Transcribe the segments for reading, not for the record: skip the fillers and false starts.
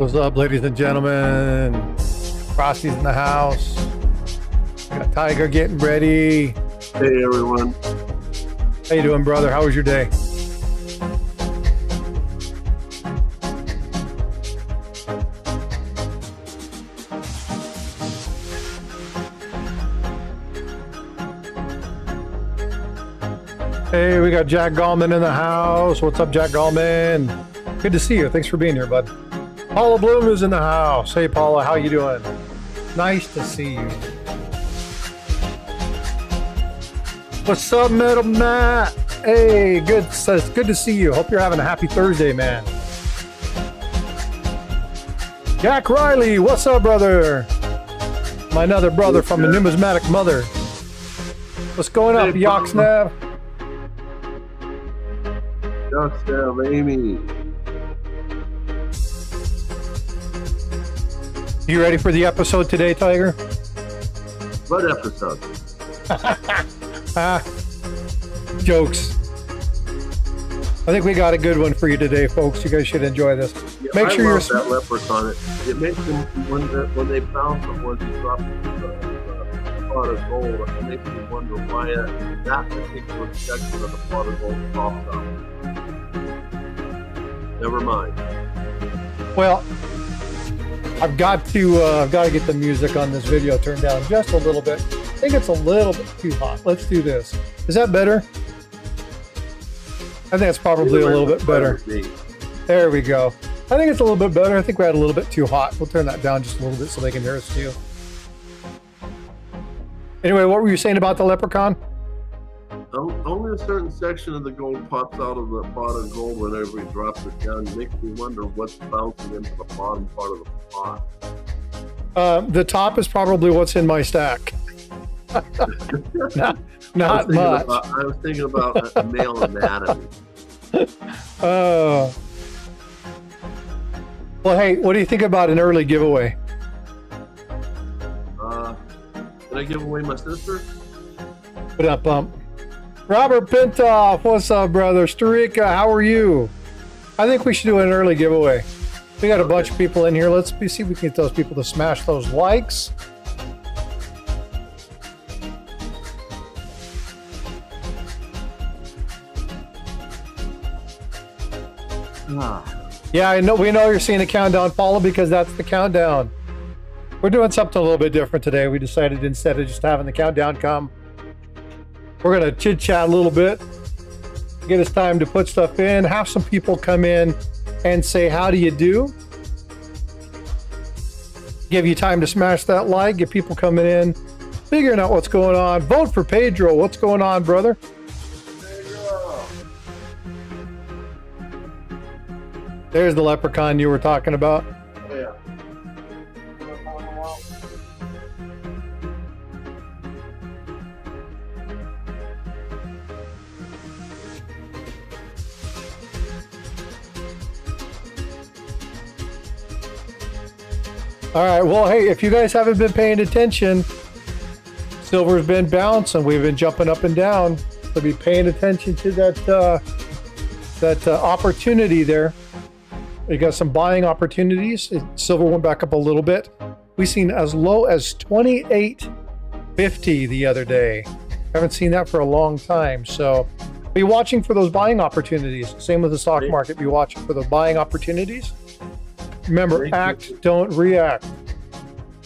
What's up, ladies and gentlemen? Frosty's in the house. Got Tiger getting ready. Hey, everyone. How you doing, brother? How was your day? Hey, we got Jack Gallman in the house. What's up, Jack Gallman? Good to see you. Thanks for being here, bud. Paula Bloom is in the house. Hey, Paula, how you doing? Nice to see you. What's up, Metal Matt? Hey, good to see you. Hope you're having a happy Thursday, man. Jack Riley, what's up, brother? My another brother from the Numismatic mother. What's going up, Yoxnav? Yoxnav, Amy. You ready for the episode today, Tiger? What episode? Jokes. I think we got a good one for you today, folks. You guys should enjoy this. Yeah, Make sure I you're love that leprechaun. It makes them when they found someone who dropped the pot of gold. It makes me wonder why that particular section of the pot of gold popped up. Never mind. Well, I've got to get the music on this video turned down just a little bit. I think it's a little bit too hot. Let's do this. Is that better? I think it's probably a little bit better. There we go. I think it's a little bit better. I think we had a little bit too hot. We'll turn that down just a little bit so they can hear us too. Anyway, what were you saying about the leprechaun? Only a certain section of the gold pops out of the pot of gold whenever he drops it down. It makes me wonder what's bouncing into the bottom part of the pot. The top is probably what's in my stack. Not much. I was thinking about male anatomy. Well, hey, what do you think about an early giveaway? Did I give away my sister? Put up, bump. Robert Pintoff, what's up, brother? Starika, how are you? I think we should do an early giveaway. We got a bunch of people in here. Let's see if we can get those people to smash those likes. Yeah, I know. We know you're seeing the countdown, Paula, because that's the countdown. We're doing something a little bit different today. We decided instead of just having the countdown come, we're going to chit-chat a little bit, get us time to put stuff in, have some people come in and say, how do you do? Give you time to smash that like, get people coming in, figuring out what's going on. Vote for Pedro. What's going on, brother? Pedro. There's the leprechaun you were talking about. Oh, yeah. All right, well, hey, if you guys haven't been paying attention, silver's been bouncing. We've been jumping up and down. So be paying attention to that opportunity there. We got some buying opportunities. Silver went back up a little bit. We've seen as low as 28.50 the other day. Haven't seen that for a long time. So be watching for those buying opportunities. Same with the stock market. Be watching for the buying opportunities. Remember, act, don't react.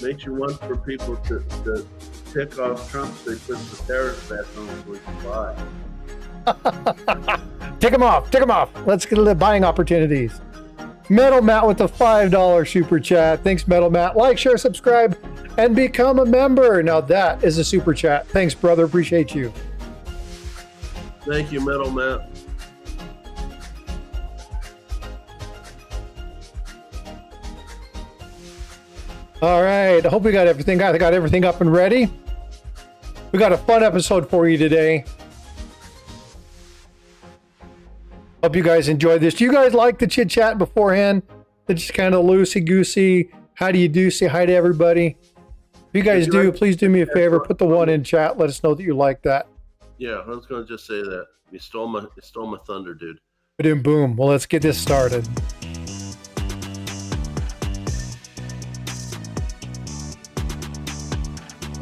Makes you want for people to pick off Trump so they put the tariffs back on so we can buy. Take them off. Take them off. Let's get the buying opportunities. Metal Matt with the $5 super chat. Thanks, Metal Matt. Like, share, subscribe, and become a member. Now that is a super chat. Thanks, brother. Appreciate you. Thank you, Metal Matt. All right. I hope we got everything. I got everything up and ready. We got a fun episode for you today. Hope you guys enjoyed this. Do you guys like the chit chat beforehand? It's just kind of loosey goosey. How do you do? Say hi to everybody. If you guys do, please do me a favor. Put the one in chat. Let us know that you like that. Yeah, I was going to just say that. You stole my thunder, dude. Boom, boom. Well, let's get this started.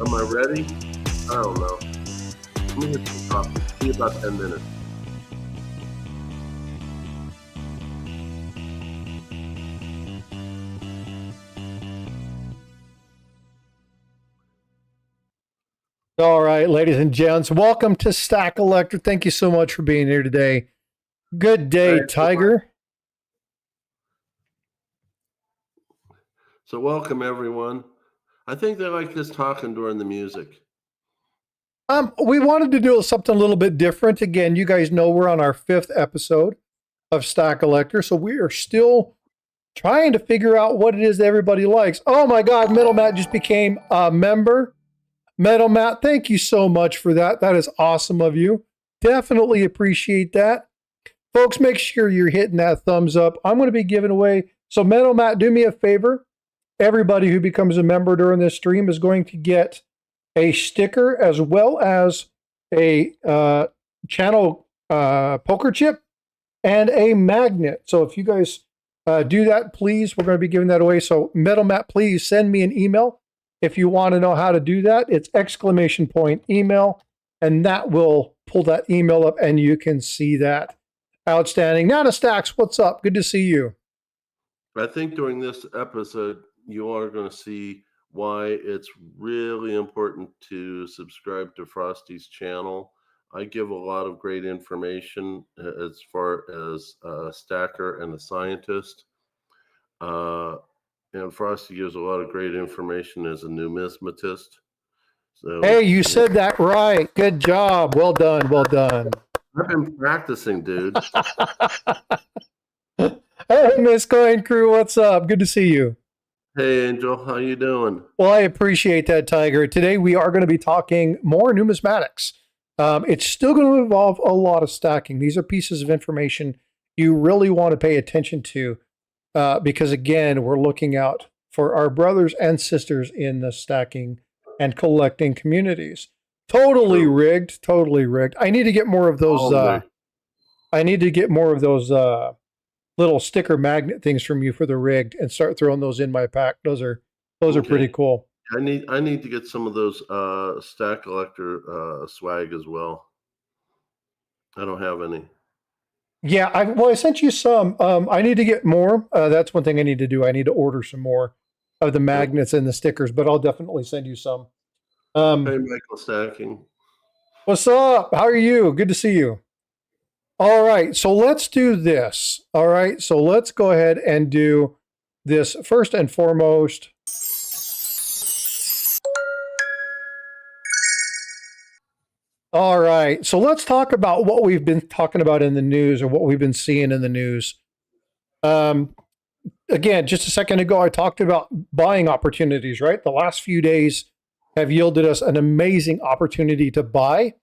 Am I ready? I don't know. Let me hit some coffee. See you about 10 minutes. All right, ladies and gents, welcome to Stack-a-Lector. Thank you so much for being here today. Good day, Tiger. So welcome, everyone. I think they like this talking during the music. We wanted to do something a little bit different. Again, you guys know we're on our 5th episode of Stack-a-Lector, so we are still trying to figure out what it is that everybody likes. Oh my God, Metal Matt just became a member. Metal Matt, thank you so much for that. That is awesome of you. Definitely appreciate that. Folks, make sure you're hitting that thumbs up. I'm going to be giving away. So Metal Matt, do me a favor. Everybody who becomes a member during this stream is going to get a sticker as well as a channel poker chip and a magnet. So if you guys do that, please, we're going to be giving that away. So Metal Matt, please send me an email. If you want to know how to do that, it's !email, and that will pull that email up and you can see that. Outstanding. Nana Stacks, what's up? Good to see you. I think during this episode, you are going to see why it's really important to subscribe to Frosty's channel. I give a lot of great information as far as a stacker and a scientist. And Frosty gives a lot of great information as a numismatist. So, hey, you said that right. Good job. Well done. Well done. I've been practicing, dude. Hey, Miss Coin Crew, what's up? Good to see you. Hey, Angel, how you doing? Well, I appreciate that, Tiger. Today we are going to be talking more numismatics. It's still going to involve a lot of stacking. These are pieces of information you really want to pay attention to. Because again, we're looking out for our brothers and sisters in the stacking and collecting communities. Totally rigged, totally rigged. I need to get more of those. I need to get more of those little sticker magnet things from you for the rigged and start throwing those in my pack. Those are pretty cool. I need to get some of those Stack-a-Lector swag as well. I don't have any. Yeah, I sent you some. I need to get more. That's one thing I need to do. I need to order some more of the magnets and the stickers, but I'll definitely send you some. Hey, Michael Stacking. What's up? How are you? Good to see you. All right, so let's do this. All right, so let's go ahead and do this first and foremost. All right, so let's talk about what we've been talking about in the news or what we've been seeing in the news. Again, just a second ago, I talked about buying opportunities, right? The last few days have yielded us an amazing opportunity to buy.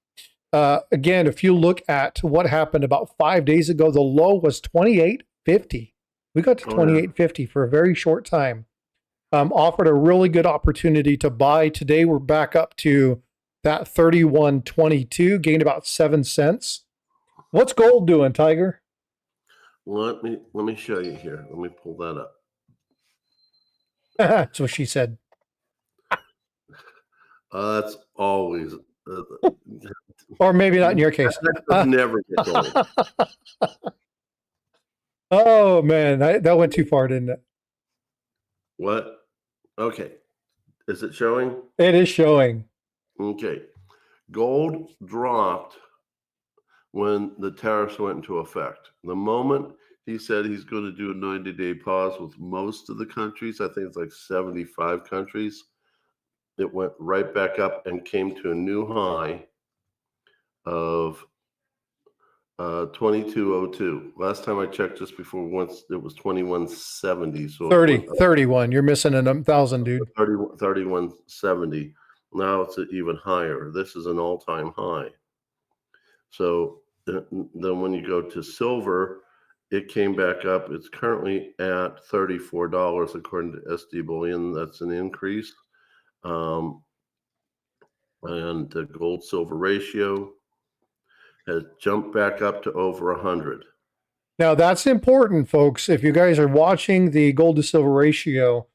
Again, if you look at what happened about 5 days ago, the low was 28.50. We got to 28.50 for a very short time. Offered a really good opportunity to buy. Today, we're back up to that 31.22, gained about 7 cents. What's gold doing, Tiger? Let me show you here. Let me pull that up. That's what she said. That's always. Or maybe not in your case. That never get gold. Oh man, that went too far, didn't it? What? Okay. Is it showing? It is showing. Okay. Gold dropped when the tariffs went into effect. The moment he said he's going to do a 90-day pause with most of the countries, I think it's like 75 countries, it went right back up and came to a new high of 2202. Last time I checked, just before, once it was 2170. So 31. You're missing 1,000, dude. 3170. Now it's even higher. This is an all-time high. So then when you go to silver, it came back up. It's currently at $34 according to SD Bullion. That's an increase. And the gold silver ratio has jumped back up to over 100. Now that's important, folks. If you guys are watching the gold to silver ratio,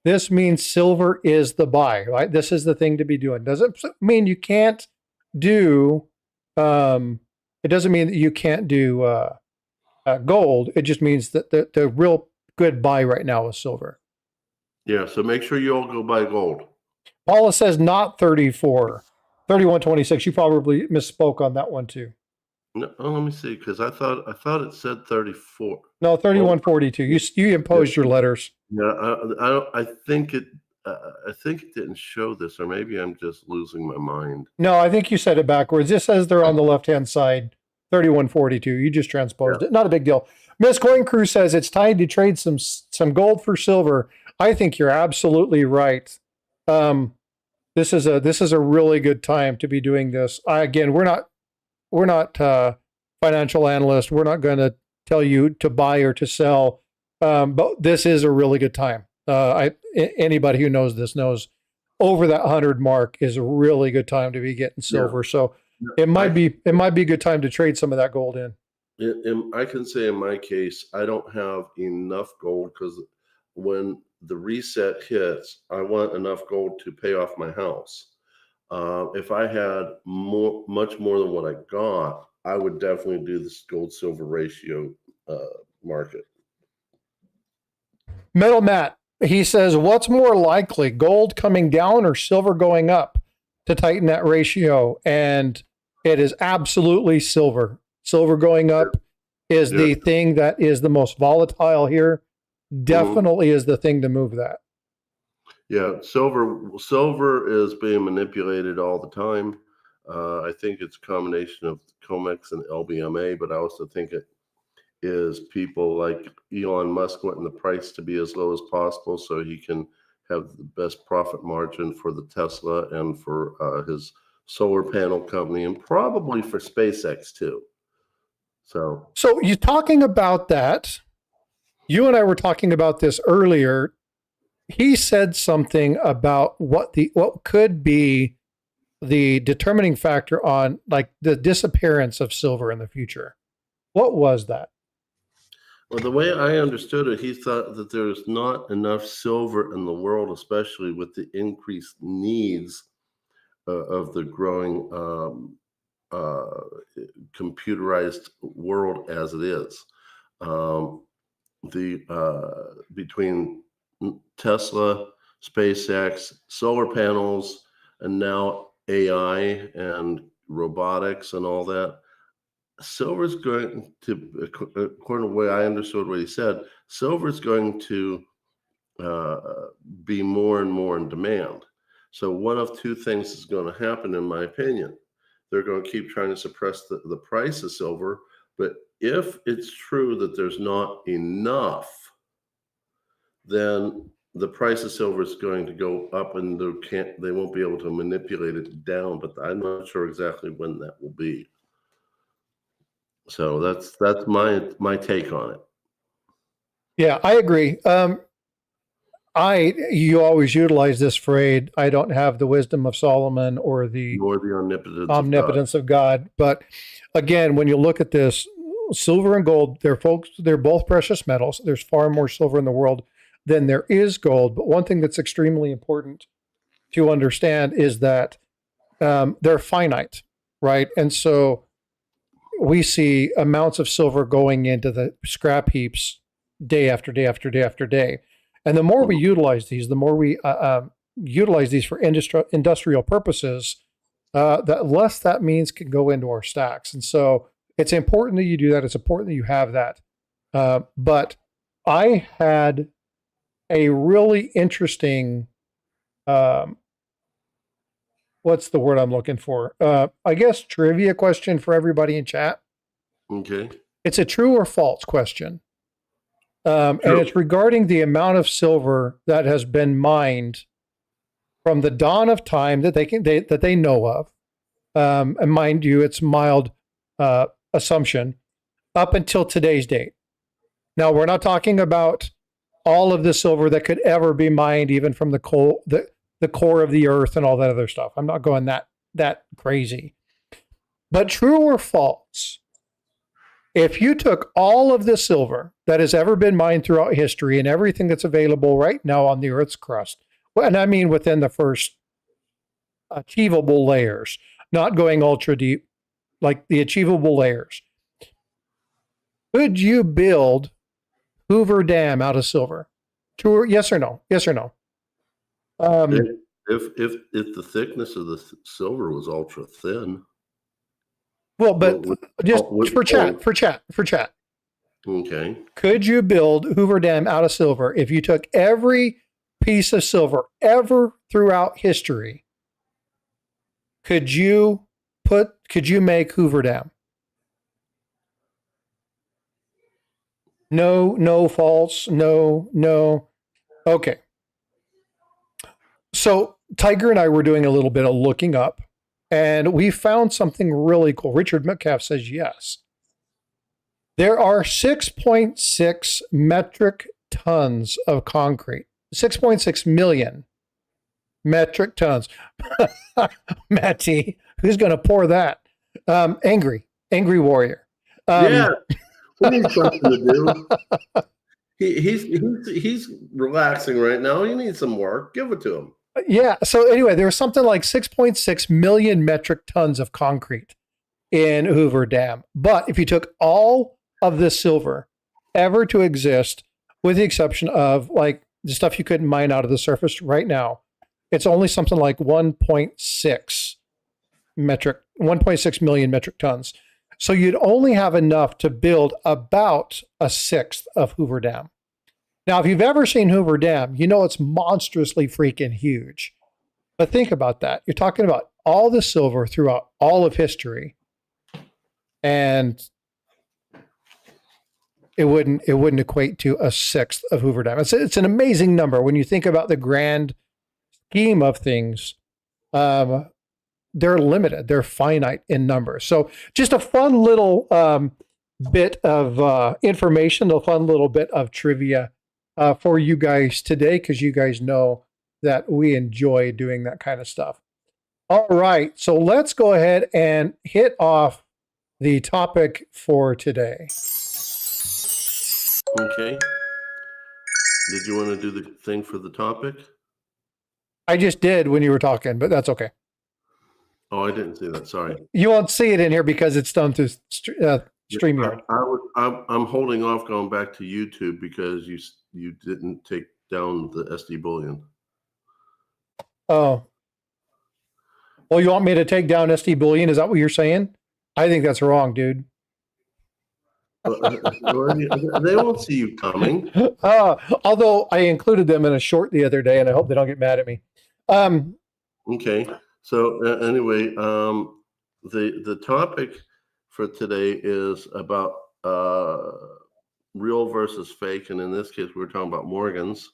This means silver is the buy, right? This is the thing to be doing. Doesn't mean you can't do, it doesn't mean that you can't do gold. It just means that the real good buy right now is silver. Yeah, so make sure you all go buy gold. Paula says not 34, 31.26. You probably misspoke on that one too. No, let me see, because I thought it said 34. No, 31.42. You imposed your letters. Yeah, I think it didn't show this, or maybe I'm just losing my mind. No, I think you said it backwards. It says they're on the left-hand side, 31.42. You just transposed it. Not a big deal. Miss Coin Crew says it's time to trade some gold for silver. I think you're absolutely right. This is a really good time to be doing this. Again, we're not financial analysts. We're not going to tell you to buy or to sell. But this is a really good time. Anybody who knows this knows over that 100 mark is a really good time to be getting silver. Yeah. So it might be a good time to trade some of that gold in. I can say in my case, I don't have enough gold because when the reset hits, I want enough gold to pay off my house. If I had much more than what I got, I would definitely do this gold silver ratio market. Metal Matt, he says, what's more likely, gold coming down or silver going up to tighten that ratio? And it is absolutely silver. Silver going up is the thing that is the most volatile here. Definitely is the thing to move that. Yeah, silver is being manipulated all the time. I think it's a combination of COMEX and LBMA, but I also think it is people like Elon Musk wanting the price to be as low as possible so he can have the best profit margin for the Tesla and for his solar panel company, and probably for SpaceX too. So you're talking about that. You and I were talking about this earlier. He said something about what could be the determining factor on like the disappearance of silver in the future. What was that? Well, the way I understood it, he thought that there's not enough silver in the world, especially with the increased needs of the growing computerized world as it is. Between Tesla, SpaceX, solar panels, and now AI and robotics and all that, silver is going to, according to the way I understood what he said, silver is going to be more and more in demand. So one of two things is going to happen, in my opinion. They're going to keep trying to suppress the price of silver, but if it's true that there's not enough, then the price of silver is going to go up, and they won't be able to manipulate it down. But I'm not sure exactly when that will be. So that's my take on it. Yeah, I agree. You always utilize this phrase, I don't have the wisdom of Solomon or the omnipotence of God. But again, when you look at this, silver and gold, they're both precious metals. There's far more silver in the world than there is gold. But one thing that's extremely important to understand is that they're finite, right? And so we see amounts of silver going into the scrap heaps day after day after day after day. And the more we utilize these, the more we utilize these for industrial purposes, that less that means can go into our stacks. And so it's important that you do that. It's important that you have that. But I had a really interesting, what's the word I'm looking for? I guess trivia question for everybody in chat. Okay. It's a true or false question. And it's regarding the amount of silver that has been mined from the dawn of time that they know of. And mind you, it's mild assumption up until today's date. Now, we're not talking about all of the silver that could ever be mined, even from the core of the earth and all that other stuff. I'm not going that crazy. But true or false, If you took all of the silver that has ever been mined throughout history and everything that's available right now on the Earth's crust, well, and I mean within the first achievable layers, not going ultra deep, like the achievable layers, could you build Hoover Dam out of silver? True? Yes or no? Yes or no? If the thickness of the silver was ultra thin. Well, but just for chat. Okay. Could you build Hoover Dam out of silver if you took every piece of silver ever throughout history? Could you make Hoover Dam? No, false. No. Okay. So Tiger and I were doing a little bit of looking up, and we found something really cool. Richard Metcalf says yes. There are 6.6 metric tons of concrete. 6.6 million metric tons. Matty, who's going to pour that? Angry warrior. Yeah, we need something to do. He's relaxing right now. He needs some work. Give it to him. Yeah. So anyway, there was something like 6.6 million metric tons of concrete in Hoover Dam. But if you took all of this silver ever to exist, with the exception of like the stuff you couldn't mine out of the surface right now, it's only something like 1.6 million metric tons. So you'd only have enough to build about a sixth of Hoover Dam. Now, if you've ever seen Hoover Dam, you know it's monstrously freaking huge. But think about that. You're talking about all the silver throughout all of history, and it wouldn't equate to a sixth of Hoover Dam. It's an amazing number when you think about the grand scheme of things. They're limited. They're finite in number. So just a fun little bit of information, a fun little bit of trivia for you guys today, because you guys know that we enjoy doing that kind of stuff. All right, so let's go ahead and hit off the topic for today. Okay. Did you want to do the thing for the topic? I just did when you were talking, but that's okay. Oh, I didn't see that. Sorry. You won't see it in here because it's done through StreamYard. I'm holding off going back to YouTube because you didn't take down the SD Bullion. Oh. Well, you want me to take down SD Bullion? Is that what you're saying? I think that's wrong, dude. They won't see you coming. Although I included them in a short the other day, and I hope they don't get mad at me. Okay. So anyway, the topic for today is about real versus fake, and in this case, we're talking about Morgans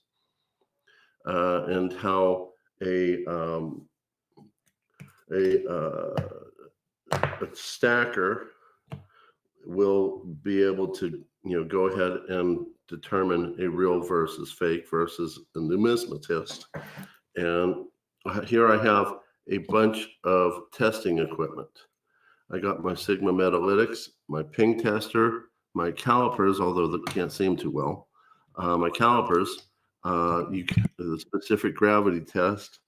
and how a stacker will be able to go ahead and determine a real versus fake versus a numismatist. And here I have a bunch of testing equipment. I got my Sigma Metalytics, my ping tester, my calipers, although they can't see them too well. My calipers, the specific gravity test.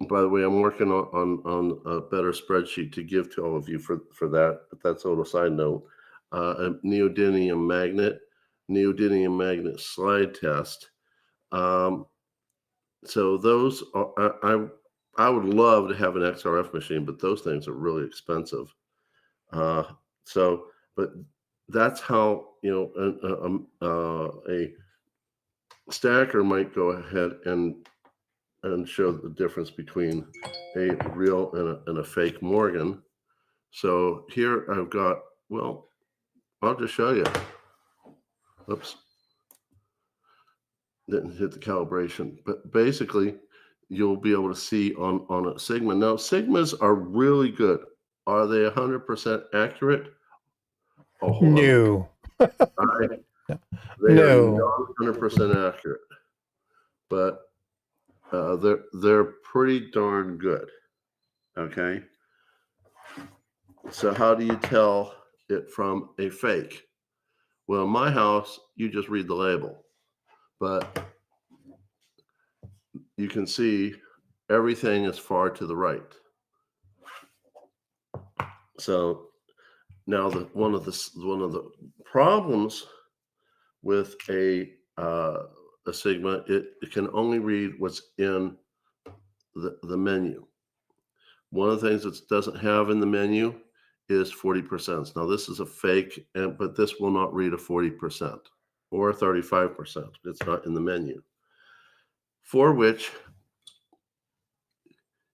By the way, I'm working on a better spreadsheet to give to all of you for that, but that's a little side note. A neodymium magnet slide test. So those are, I would love to have an XRF machine, but those things are really expensive. But that's how a stacker might go ahead and show the difference between a real and a fake Morgan. So here I've got, well, I'll just show you. Oops. Didn't hit the calibration, but basically you'll be able to see on a Sigma. Now, Sigmas are really good. Are they 100% accurate? Oh, no. They are not 100% accurate, but they're pretty darn good. Okay. So how do you tell it from a fake. Well, in my house, you just read the label, but you can see everything is far to the right. So now one of the problems with a Sigma, it can only read what's in the menu. One of the things it doesn't have in the menu is 40%. Now this is a fake, but this will not read a 40% or a 35%. It's not in the menu. For which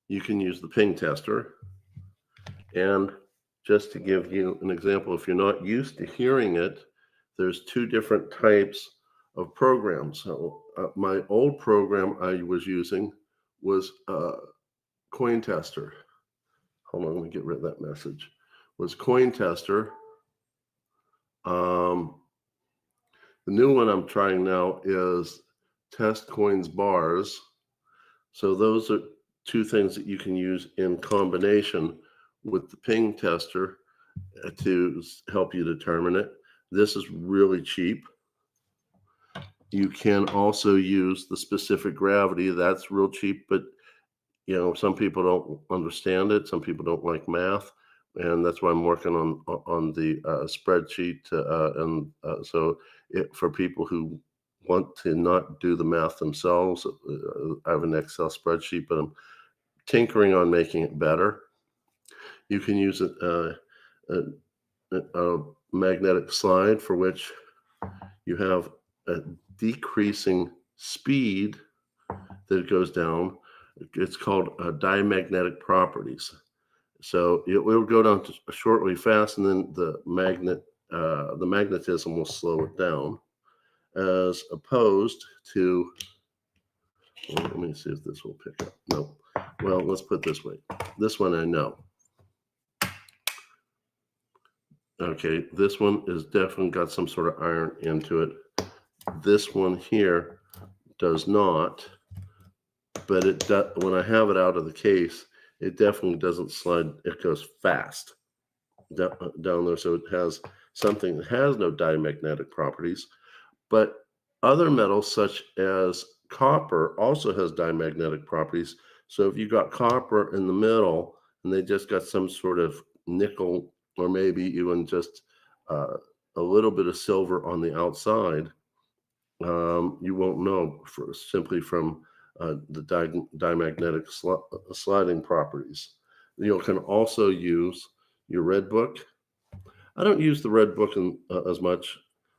you can use the ping tester. And just to give you an example, if you're not used to hearing it, there's two different types of programs. So my old program I was using was Coin Tester. Hold on, let me get rid of that message. Was Coin Tester. The new one I'm trying now is Test Coins Bars. So those are two things that you can use in combination with the ping tester to help you determine it. This is really cheap. You can also use the specific gravity. That's real cheap, but you know, some people don't understand it. Some people don't like math, and that's why I'm working on the spreadsheet. So for people who want to not do the math themselves, I have an Excel spreadsheet, but I'm tinkering on making it better. You can use a magnetic slide for which you have a decreasing speed that goes down. It's called diamagnetic properties. So it will go down to shortly fast, and then the magnetism will slow it down, as opposed to. Well, let me see if this will pick up. No. Well, let's put it this way. This one I know. Okay, this one is definitely got some sort of iron into it. This one here does not, but it does, when I have it out of the case, it definitely doesn't slide. It goes fast down there. So it has something that has no diamagnetic properties, but other metals such as copper also has diamagnetic properties. So if you got copper in the middle and they just got some sort of nickel or maybe even just a little bit of silver on the outside, you won't know simply from the diamagnetic sliding properties. You can also use your red book. I don't use the red book as much.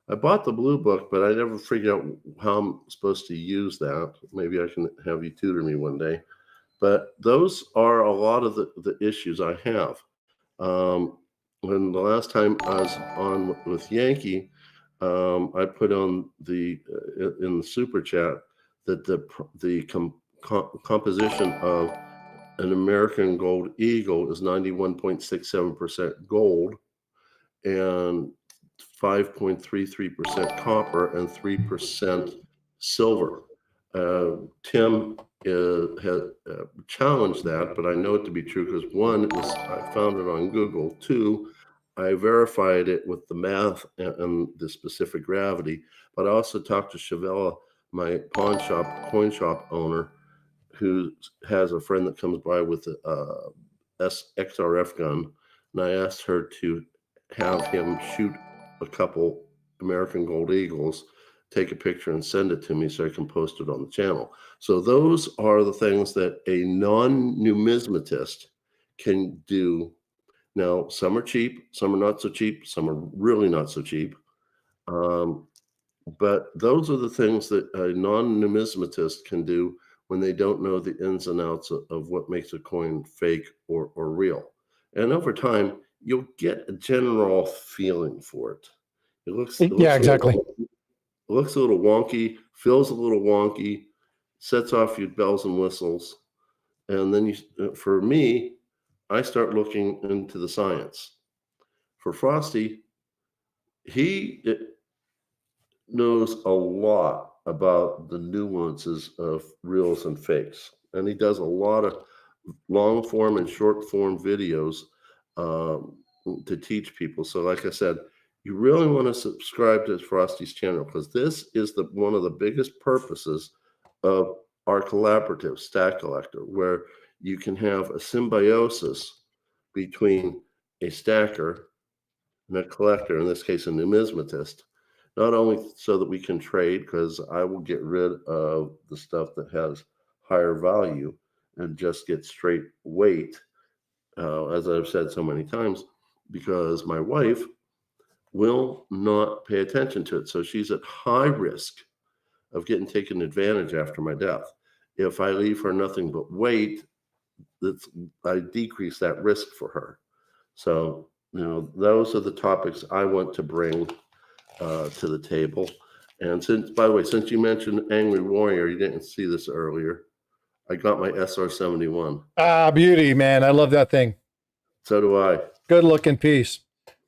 I bought the blue book, but I never figured out how I'm supposed to use that. Maybe I can have you tutor me one day. But those are a lot of the issues I have. When the last time I was on with Yankee, I put on in the super chat that the composition of an American gold eagle is 91.67% gold and 5.33% copper and 3% silver. Tim has challenged that, but I know it to be true because one is I found it on Google. Two, I verified it with the math and the specific gravity, but I also talked to Chavella, my coin shop owner, who has a friend that comes by with a XRF gun, and I asked her to have him shoot a couple American Gold Eagles, take a picture and send it to me so I can post it on the channel. So those are the things that a non-numismatist can do. Now, some are cheap, some are not so cheap, some are really not so cheap. But those are the things that a non-numismatist can do when they don't know the ins and outs of what makes a coin fake or real. And over time, you'll get a general feeling for it. It looks exactly. It looks a little wonky, feels a little wonky, sets off your bells and whistles. And then for me, I start looking into the science. For Frosty, he knows a lot about the nuances of reals and fakes. And he does a lot of long form and short form videos to teach people. So like I said, you really want to subscribe to Frosty's channel, because this is one of the biggest purposes of our collaborative Stack-a-Lector, where you can have a symbiosis between a stacker and a collector, in this case a numismatist, not only so that we can trade, because I will get rid of the stuff that has higher value and just get straight weight, as I've said so many times, because my wife will not pay attention to it. So she's at high risk of getting taken advantage after my death. If I leave her nothing but weight, I decrease that risk for her. So, those are the topics I want to bring to the table. And by the way, since you mentioned Angry Warrior, you didn't see this earlier. I got my SR-71. Ah, beauty, man. I love that thing. So do I. Good looking piece.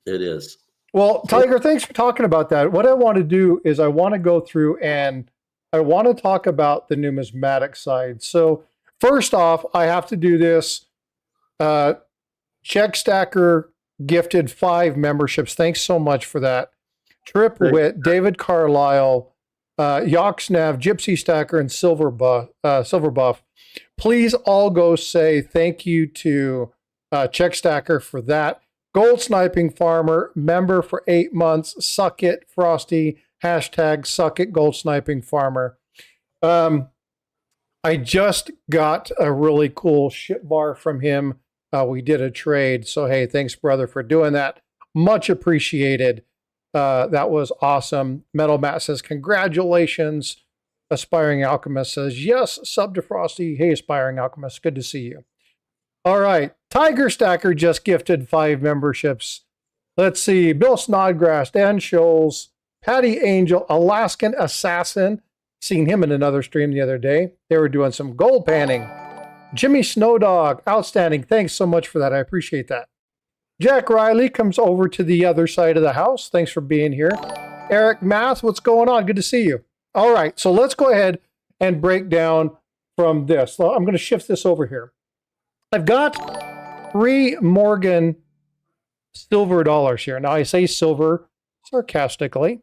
It is. Well, Tiger, thanks for talking about that. What I want to do is I want to go through and I want to talk about the numismatic side. So first off, I have to do this. Check Stacker gifted 5 memberships. Thanks so much for that. Trip Wit, David Carlisle, Yoxnav, Gypsy Stacker, and Silver Buff. Please all go say thank you to Check Stacker for that. Gold Sniping Farmer, member for 8 months. Suck it, Frosty. Hashtag suck it, Gold Sniping Farmer. I just got a really cool ship bar from him. We did a trade. So, hey, thanks, brother, for doing that. Much appreciated. That was awesome. Metal Matt says, congratulations. Aspiring Alchemist says, yes, sub to Frosty. Hey, Aspiring Alchemist, good to see you. All right. Tiger Stacker just gifted 5 memberships. Let's see. Bill Snodgrass, Dan Scholes, Patty Angel, Alaskan Assassin. Seen him in another stream the other day. They were doing some gold panning. Jimmy Snowdog, outstanding. Thanks so much for that. I appreciate that. Jack Riley comes over to the other side of the house. Thanks for being here. Eric Math, what's going on? Good to see you. All right. So let's go ahead and break down from this. So I'm going to shift this over here. I've got 3 Morgan silver dollars here. Now I say silver sarcastically.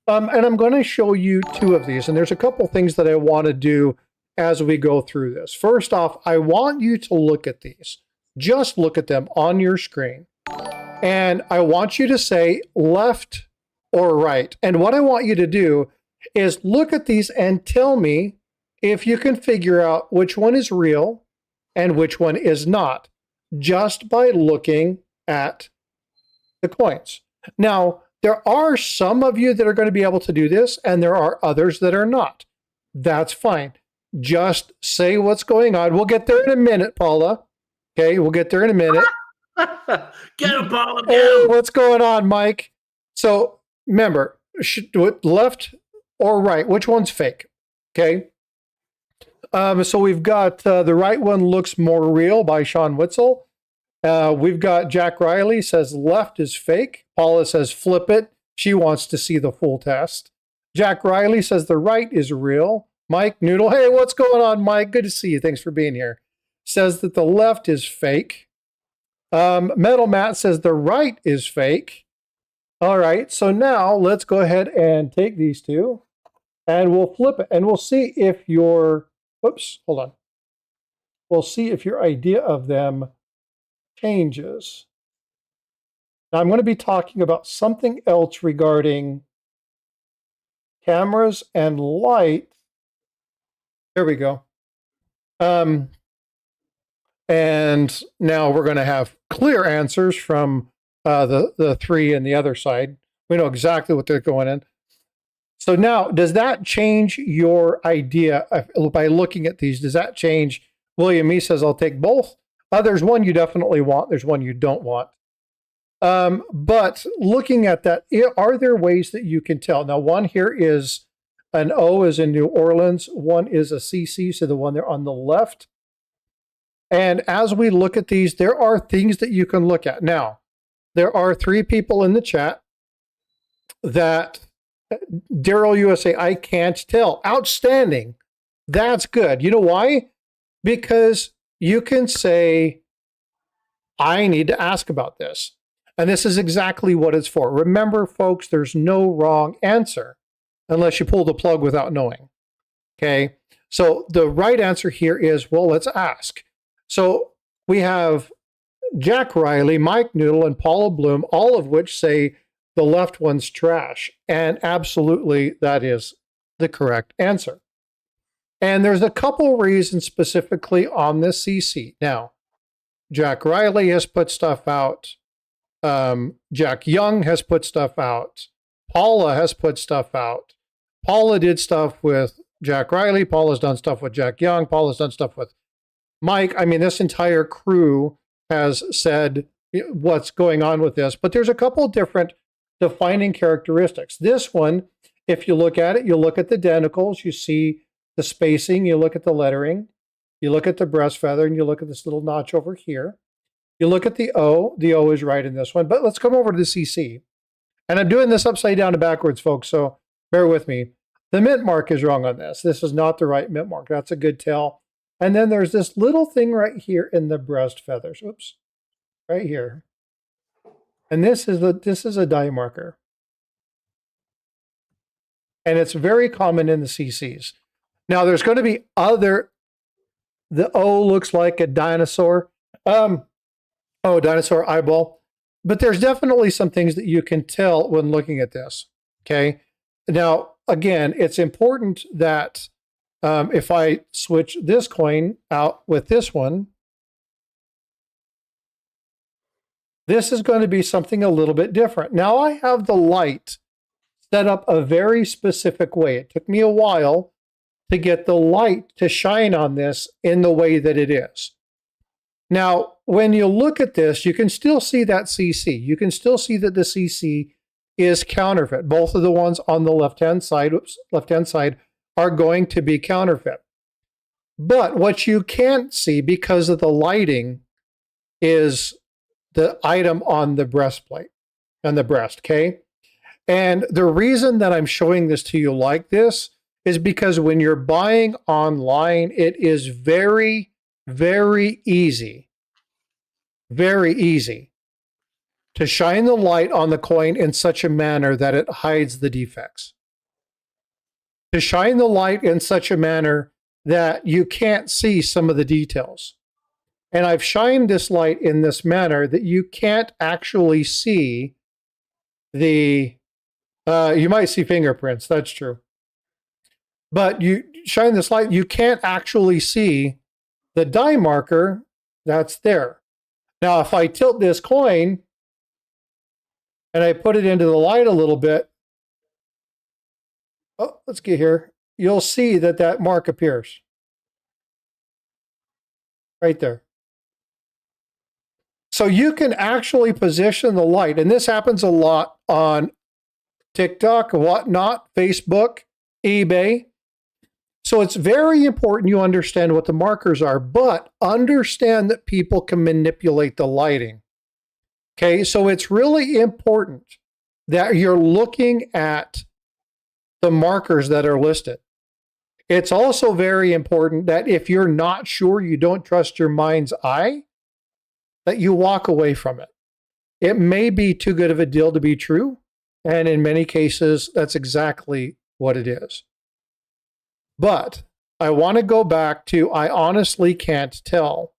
And I'm going to show you 2 of these. And there's a couple things that I want to do as we go through this. First off, I want you to look at these. Just look at them on your screen. And I want you to say left or right. And what I want you to do is look at these and tell me if you can figure out which one is real and which one is not, just by looking at the coins. Now, there are some of you that are going to be able to do this, and there are others that are not. That's fine. Just say what's going on. We'll get there in a minute, Paula. Okay, we'll get there in a minute. Get him, Paula. Get him. Hey, what's going on, Mike? So remember, left or right, which one's fake? Okay. So we've got the right one looks more real by Sean Witzel. We've got Jack Riley says left is fake. Paula says flip it. She wants to see the full test. Jack Riley says the right is real. Mike Noodle, hey, what's going on, Mike? Good to see you. Thanks for being here. Says that the left is fake. Metal Matt says the right is fake. All right, so now let's go ahead and take these 2 and we'll flip it and we'll see if your, whoops, hold on. We'll see if your idea of them changes. Now I'm going to be talking about something else regarding cameras and light. There we go. And now we're going to have clear answers from the 3 and the other side. We know exactly what they're going in. So now, does that change your idea by looking at these? Does that change? William E says, I'll take both. There's one you definitely want. There's one you don't want. But looking at that, are there ways that you can tell? Now, one here is an O is in New Orleans. One is a CC, so the one there on the left. And as we look at these, there are things that you can look at. Now, there are 3 people in the chat that Daryl USA, I can't tell. Outstanding. That's good. You know why? Because you can say I need to ask about this. And this is exactly what it's for. Remember, folks, there's no wrong answer unless you pull the plug without knowing. Okay. So the right answer here is, well, let's ask. So we have Jack Riley, Mike Noodle, and Paula Bloom, all of which say the left one's trash. And absolutely, that is the correct answer. And there's a couple reasons specifically on this CC. Now, Jack Riley has put stuff out. Jack Young has put stuff out. Paula has put stuff out. Paula did stuff with Jack Riley. Paula's done stuff with Jack Young. Paula's done stuff with Mike. I mean, this entire crew has said what's going on with this. But there's a couple different defining characteristics. This one, if you look at it, you look at the denticles, you see the spacing, you look at the lettering, you look at the breast feather, and you look at this little notch over here. You look at the O is right in this one, but let's come over to the CC. And I'm doing this upside down and backwards, folks, so bear with me. The mint mark is wrong on this. This is not the right mint mark. That's a good tell. And then there's this little thing right here in the breast feathers. Oops, right here. And this is a die marker. And it's very common in the CCs. Now, there's going to be the O looks like a dinosaur. Dinosaur eyeball. But there's definitely some things that you can tell when looking at this. Okay. Now, again, it's important that if I switch this coin out with this one, this is going to be something a little bit different. Now I have the light set up a very specific way. It took me a while to get the light to shine on this in the way that it is. Now, when you look at this, you can still see that CC. You can still see that the CC is counterfeit. Both of the ones on the left-hand side, are going to be counterfeit. But what you can't see because of the lighting is the item on the breastplate and the breast, okay? And the reason that I'm showing this to you like this is because when you're buying online, it is very, very easy to shine the light on the coin in such a manner that it hides the defects. To shine the light in such a manner that you can't see some of the details. And I've shined this light in this manner that you can't actually see the, you might see fingerprints, that's true. But you shine this light, you can't actually see the die marker that's there. Now, if I tilt this coin and I put it into the light a little bit, oh, let's get here. You'll see that that mark appears right there. So you can actually position the light, and this happens a lot on TikTok, whatnot, Facebook, eBay. So it's very important you understand what the markers are, but understand that people can manipulate the lighting. Okay, so it's really important that you're looking at the markers that are listed. It's also very important that if you're not sure, you don't trust your mind's eye, that you walk away from it. It may be too good of a deal to be true, and in many cases, that's exactly what it is. But I want to go back to I honestly can't tell,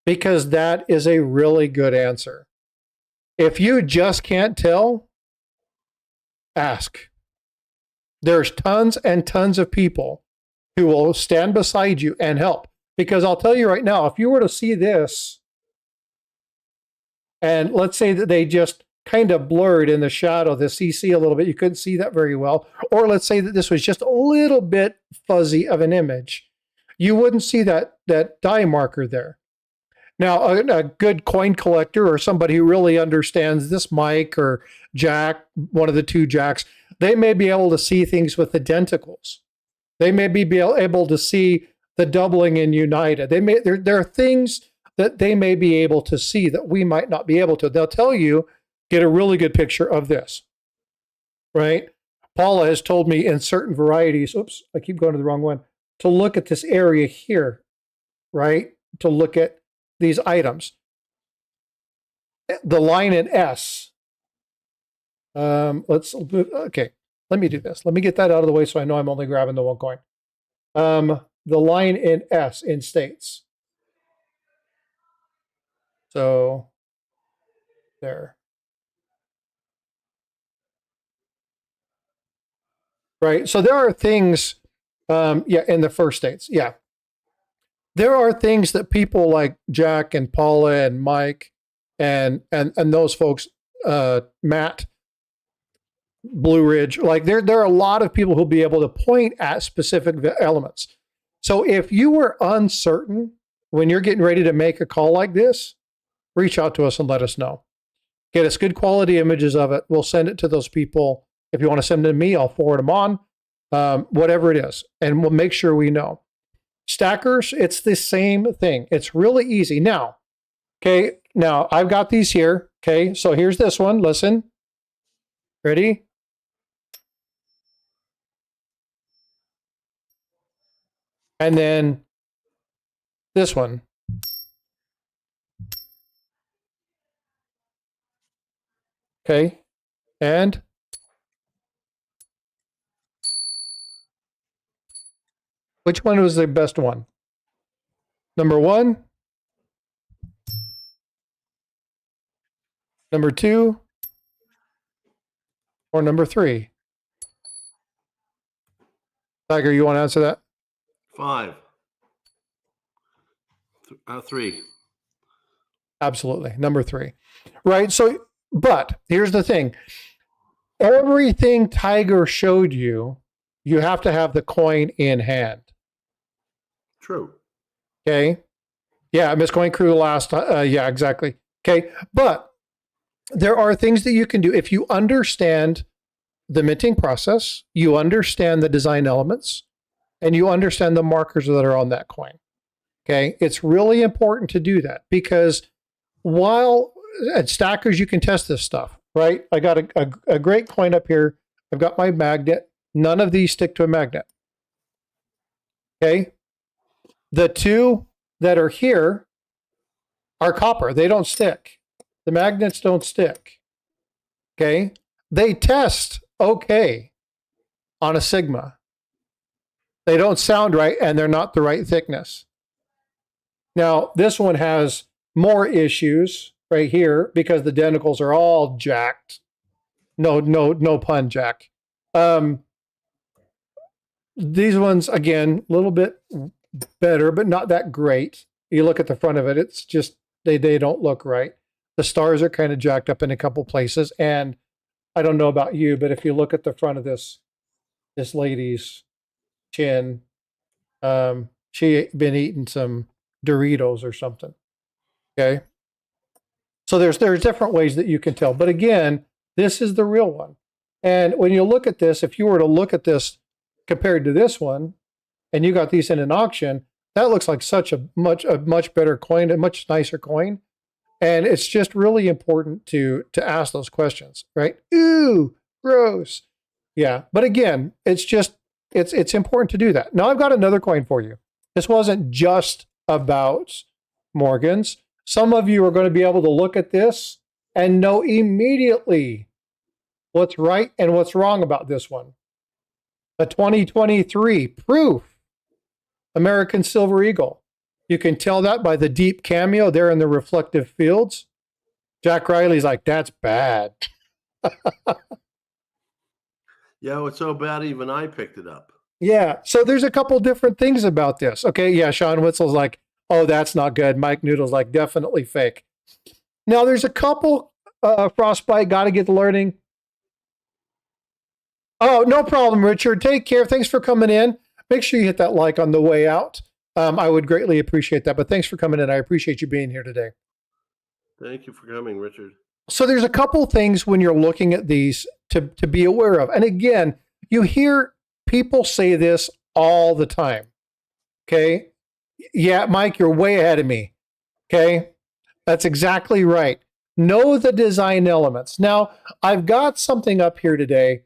because that is a really good answer. If you just can't tell, ask. There's tons and tons of people who will stand beside you and help. Because I'll tell you right now, if you were to see this, and let's say that they just kind of blurred in the shadow, the CC a little bit, you couldn't see that very well. Or let's say that this was just a little bit fuzzy of an image. You wouldn't see that die marker there. Now, a good coin collector or somebody who really understands this Mike or Jack, one of the two Jacks, they may be able to see things with the denticles. They may be able to see the doubling in United. There are things that they may be able to see that we might not be able to. They'll tell you, get a really good picture of this, right? Paula has told me in certain varieties, oops, I keep going to the wrong one, to look at this area here, right? To look at these items. the line in S. Okay, let me do this. Let me get that out of the way so I know I'm only grabbing the one coin. The line in S in states. So there. Right. So there are things, in the first states. Yeah. There are things that people like Jack and Paula and Mike and those folks, Matt, Blue Ridge, like there are a lot of people who'll be able to point at specific elements. So if you were uncertain when you're getting ready to make a call like this, reach out to us and let us know. Get us good quality images of it. We'll send it to those people. If you want to send them to me, I'll forward them on, whatever it is, and we'll make sure we know. Stackers, it's the same thing. It's really easy. Now, okay, now I've got these here. Okay, so here's this one. Listen. Ready? And then this one. Okay, and which one was the best one? Number 1? Number 2? Or number 3? Tiger, you want to answer that? 5. 3. Absolutely. Number 3. Right. So, but here's the thing. Everything Tiger showed you, you have to have the coin in hand. True. Okay. Yeah. Miss Coin Crew last. Yeah, exactly. Okay. But there are things that you can do if you understand the minting process, you understand the design elements, and you understand the markers that are on that coin. Okay. It's really important to do that because while at Stackers, you can test this stuff, right? I got a great coin up here. I've got my magnet. None of these stick to a magnet. Okay. The 2 that are here are copper. They don't stick. The magnets don't stick. Okay. They test okay on a sigma. They don't sound right and they're not the right thickness. Now, this one has more issues right here because the denticles are all jacked. No pun, Jack. These ones, again, a little bit better, but not that great. You look at the front of it, it's just, they don't look right. The stars are kind of jacked up in a couple places. And I don't know about you, but if you look at the front of this lady's chin, she been eating some Doritos or something. Okay. So there's different ways that you can tell. But again, this is the real one. And when you look at this, if you were to look at this compared to this one, and you got these in an auction, that looks like such a much better coin, a much nicer coin. And it's just really important to ask those questions, right? Ooh, gross. Yeah. But again, it's important to do that. Now I've got another coin for you. This wasn't just about Morgan's. Some of you are going to be able to look at this and know immediately what's right and what's wrong about this one. The 2023 Proof American Silver Eagle. You can tell that by the deep cameo there in the reflective fields. Jack Riley's like, that's bad. Yeah, it's so bad even I picked it up. Yeah, so there's a couple different things about this. Okay, yeah, Sean Witzel's like, oh, that's not good. Mike Noodle's like, definitely fake. Now, there's a couple, Frostbyte, got to get learning. Oh, no problem, Richard. Take care. Thanks for coming in. Make sure you hit that like on the way out. I would greatly appreciate that. But thanks for coming in. I appreciate you being here today. Thank you for coming, Richard. So there's a couple things when you're looking at these to be aware of. And again, you hear people say this all the time. Okay. Yeah, Mike, you're way ahead of me. Okay. That's exactly right. Know the design elements. Now, I've got something up here today,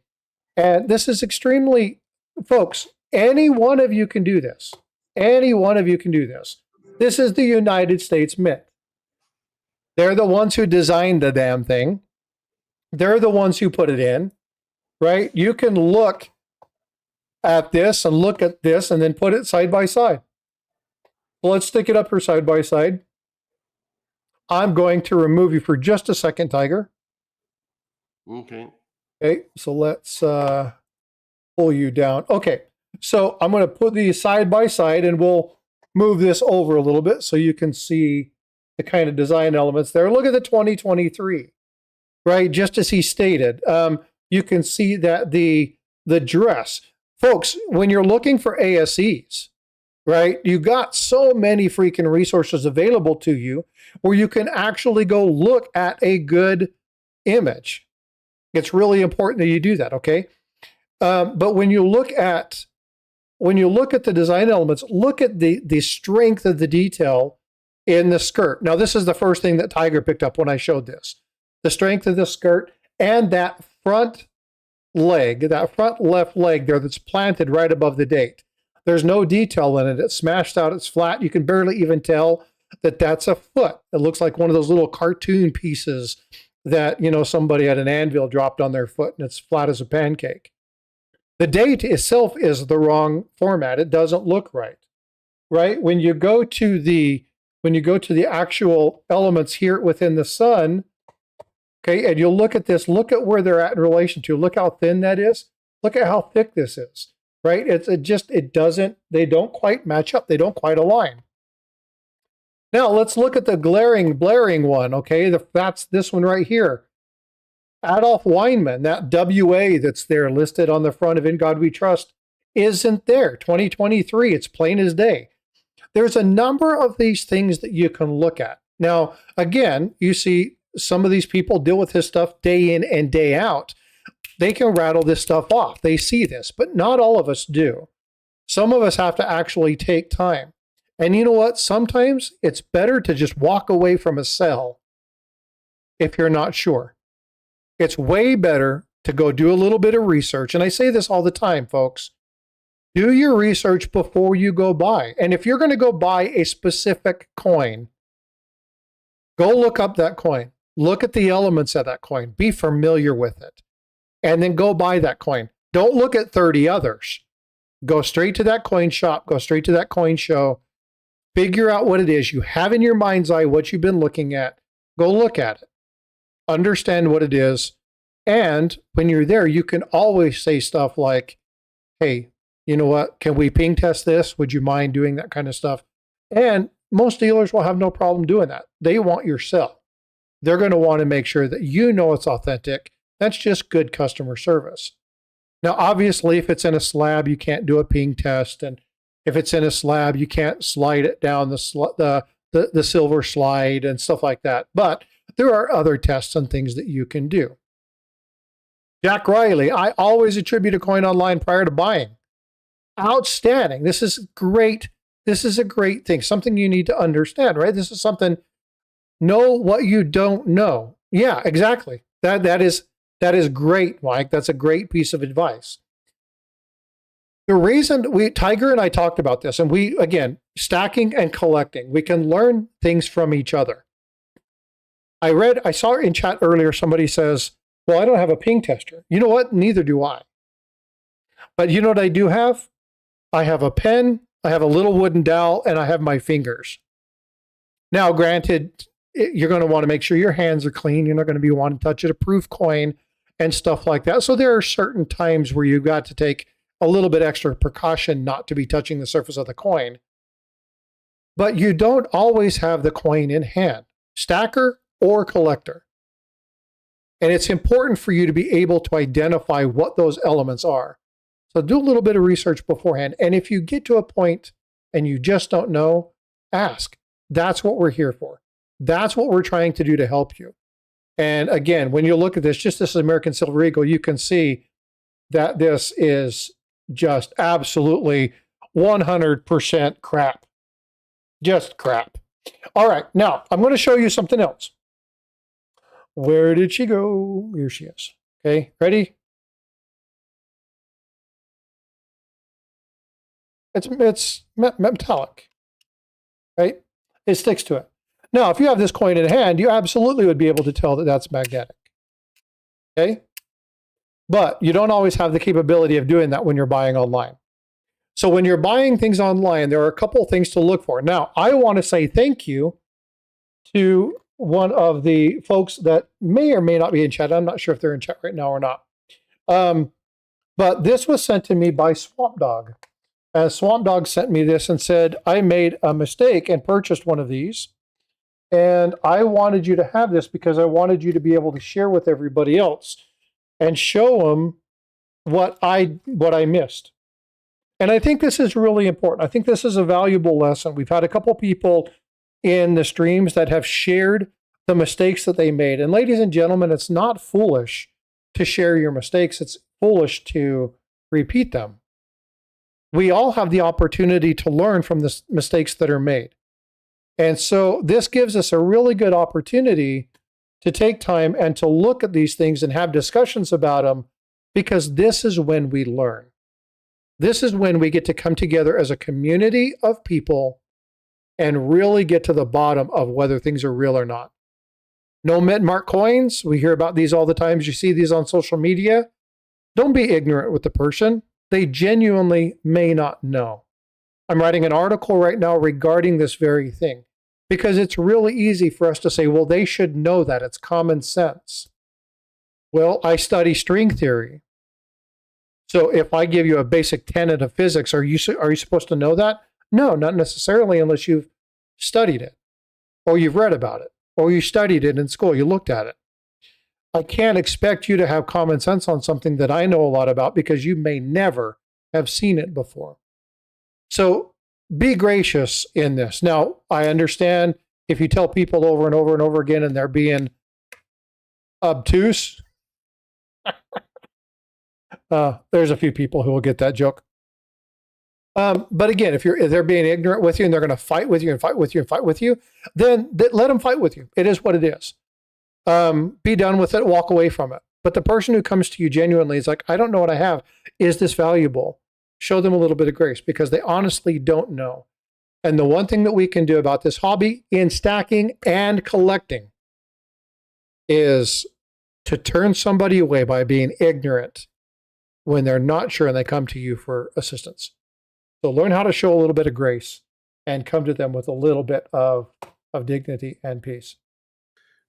and this is extremely, folks, any one of you can do this. Any one of you can do this. This is the United States Mint. They're the ones who designed the damn thing. They're the ones who put it in, right? You can look at this and look at this and then put it side by side. Well, let's stick it up here side by side. I'm going to remove you for just a second, Tiger. Okay. Okay, so let's pull you down. Okay, so I'm going to put these side by side and we'll move this over a little bit so you can see the kind of design elements there. Look at the 2023, right? Just as he stated, you can see that the dress. Folks, when you're looking for ASEs, right, you got so many freaking resources available to you where you can actually go look at a good image. It's really important that you do that, okay? But when you look at the design elements, look at the strength of the detail in the skirt. Now, this is the first thing that Tiger picked up when I showed this. The strength of the skirt and that front leg, that front left leg there that's planted right above the date. There's no detail in it. It's smashed out. It's flat. You can barely even tell that that's a foot. It looks like one of those little cartoon pieces that, you know, somebody at an anvil dropped on their foot and it's flat as a pancake. The date itself is the wrong format. It doesn't look right, right? When you go to the actual elements here within the sun, okay, and you'll look at this, look at where they're at in relation to, look how thin that is. Look at how thick this is, right? They don't quite match up. They don't quite align. Now let's look at the blaring one, okay? That's this one right here. Adolf Weinman, that WA that's there listed on the front of In God We Trust, isn't there. 2023, it's plain as day. There's a number of these things that you can look at. Now, again, you see some of these people deal with this stuff day in and day out. They can rattle this stuff off. They see this, but not all of us do. Some of us have to actually take time. And you know what? Sometimes it's better to just walk away from a cell if you're not sure. It's way better to go do a little bit of research. And I say this all the time, folks. Do your research before you go buy. And if you're going to go buy a specific coin, go look up that coin. Look at the elements of that coin. Be familiar with it. And then go buy that coin. Don't look at 30 others. Go straight to that coin shop. Go straight to that coin show. Figure out what it is you have in your mind's eye, what you've been looking at. Go look at it. Understand what it is. And when you're there, you can always say stuff like, hey, you know what? Can we ping test this? Would you mind doing that kind of stuff? And most dealers will have no problem doing that. They want your sell. They're going to want to make sure that you know it's authentic. That's just good customer service. Now, obviously, if it's in a slab, you can't do a ping test. And if it's in a slab, you can't slide it down the silver slide and stuff like that. But there are other tests and things that you can do. Jack Riley, I always attribute a coin online prior to buying. Outstanding. This is great. This is a great thing. Something you need to understand, right? This is something, know what you don't know. Yeah, exactly. That is great, Mike. That's a great piece of advice. The reason Tiger and I talked about this, and we, again, stacking and collecting, we can learn things from each other. I saw in chat earlier, somebody says, well, I don't have a ping tester. You know what? Neither do I. But you know what I do have? I have a pen, I have a little wooden dowel, and I have my fingers. Now, granted, you're going to want to make sure your hands are clean. You're not going to be wanting to touch a proof coin and stuff like that. So there are certain times where you've got to take a little bit extra precaution not to be touching the surface of the coin. But you don't always have the coin in hand, stacker or collector. And it's important for you to be able to identify what those elements are. So do a little bit of research beforehand. And if you get to a point and you just don't know, ask. That's what we're here for. That's what we're trying to do to help you. And again, when you look at this, just this is American Silver Eagle, you can see that this is just absolutely 100% crap. Just crap. All right, now I'm going to show you something else. Where did she go? Here she is. Okay, ready? It's metallic, right? It sticks to it. Now, if you have this coin in hand, you absolutely would be able to tell that that's magnetic. Okay? But you don't always have the capability of doing that when you're buying online. So when you're buying things online, there are a couple of things to look for. Now, I want to say thank you to one of the folks that may or may not be in chat. I'm not sure if they're in chat right now or not. But this was sent to me by Swamp Dog. Swamp Dog sent me this and said, I made a mistake and purchased one of these. And I wanted you to have this because I wanted you to be able to share with everybody else and show them what I missed. And I think this is really important. I think this is a valuable lesson. We've had a couple people in the streams that have shared the mistakes that they made. And ladies and gentlemen, it's not foolish to share your mistakes. It's foolish to repeat them. We all have the opportunity to learn from the mistakes that are made. And so this gives us a really good opportunity to take time and to look at these things and have discussions about them, because this is when we learn. This is when we get to come together as a community of people and really get to the bottom of whether things are real or not. No mint mark coins. We hear about these all the time. You see these on social media. Don't be ignorant with the person. They genuinely may not know. I'm writing an article right now regarding this very thing, because it's really easy for us to say, well, they should know that. It's common sense. Well, I study string theory. So if I give you a basic tenet of physics, are you supposed to know that? No, not necessarily, unless you've studied it, or you've read about it, or you studied it in school, you looked at it. I can't expect you to have common sense on something that I know a lot about, because you may never have seen it before. So be gracious in this. Now, I understand if you tell people over and over and over again and they're being obtuse. There's a few people who will get that joke. But again, if they're being ignorant with you and they're going to fight with you and fight with you and fight with you, then let them fight with you. It is what it is. Be done with it, walk away from it. But the person who comes to you genuinely is like, I don't know what I have. Is this valuable? Show them a little bit of grace, because they honestly don't know. And the one thing that we can do about this hobby in stacking and collecting is to turn somebody away by being ignorant when they're not sure and they come to you for assistance. So learn how to show a little bit of grace and come to them with a little bit of dignity and peace.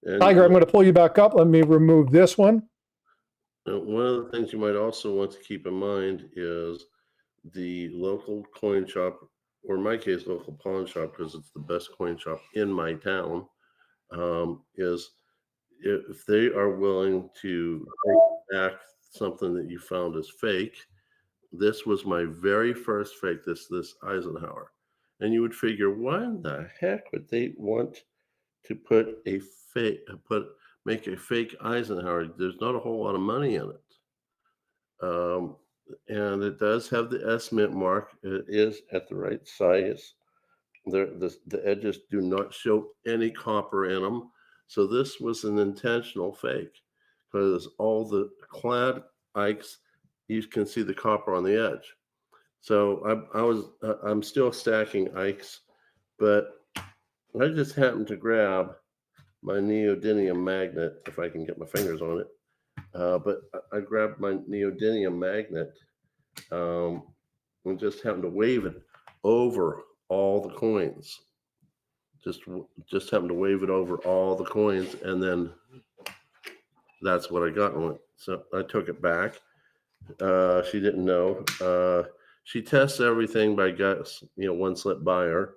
And, Tiger, I'm going to pull you back up. Let me remove this one. One of the things you might also want to keep in mind is the local coin shop, or in my case, local pawn shop, because it's the best coin shop in my town, is if they are willing to take back something that you found as fake. This was my very first fake, this Eisenhower. And you would figure, why in the heck would they want to make a fake Eisenhower? There's not a whole lot of money in it. And it does have the S mint mark. It is at the right size. The edges do not show any copper in them. So this was an intentional fake, because all the clad Ikes, you can see the copper on the edge. So I'm still stacking Ikes, but I just happened to grab my neodymium magnet, if I can get my fingers on it. But I grabbed my neodymium magnet and just happened to wave it over all the coins. Just happened to wave it over all the coins, and then that's what I got on it. So I took it back. She didn't know. She tests everything by guess, one slip buyer.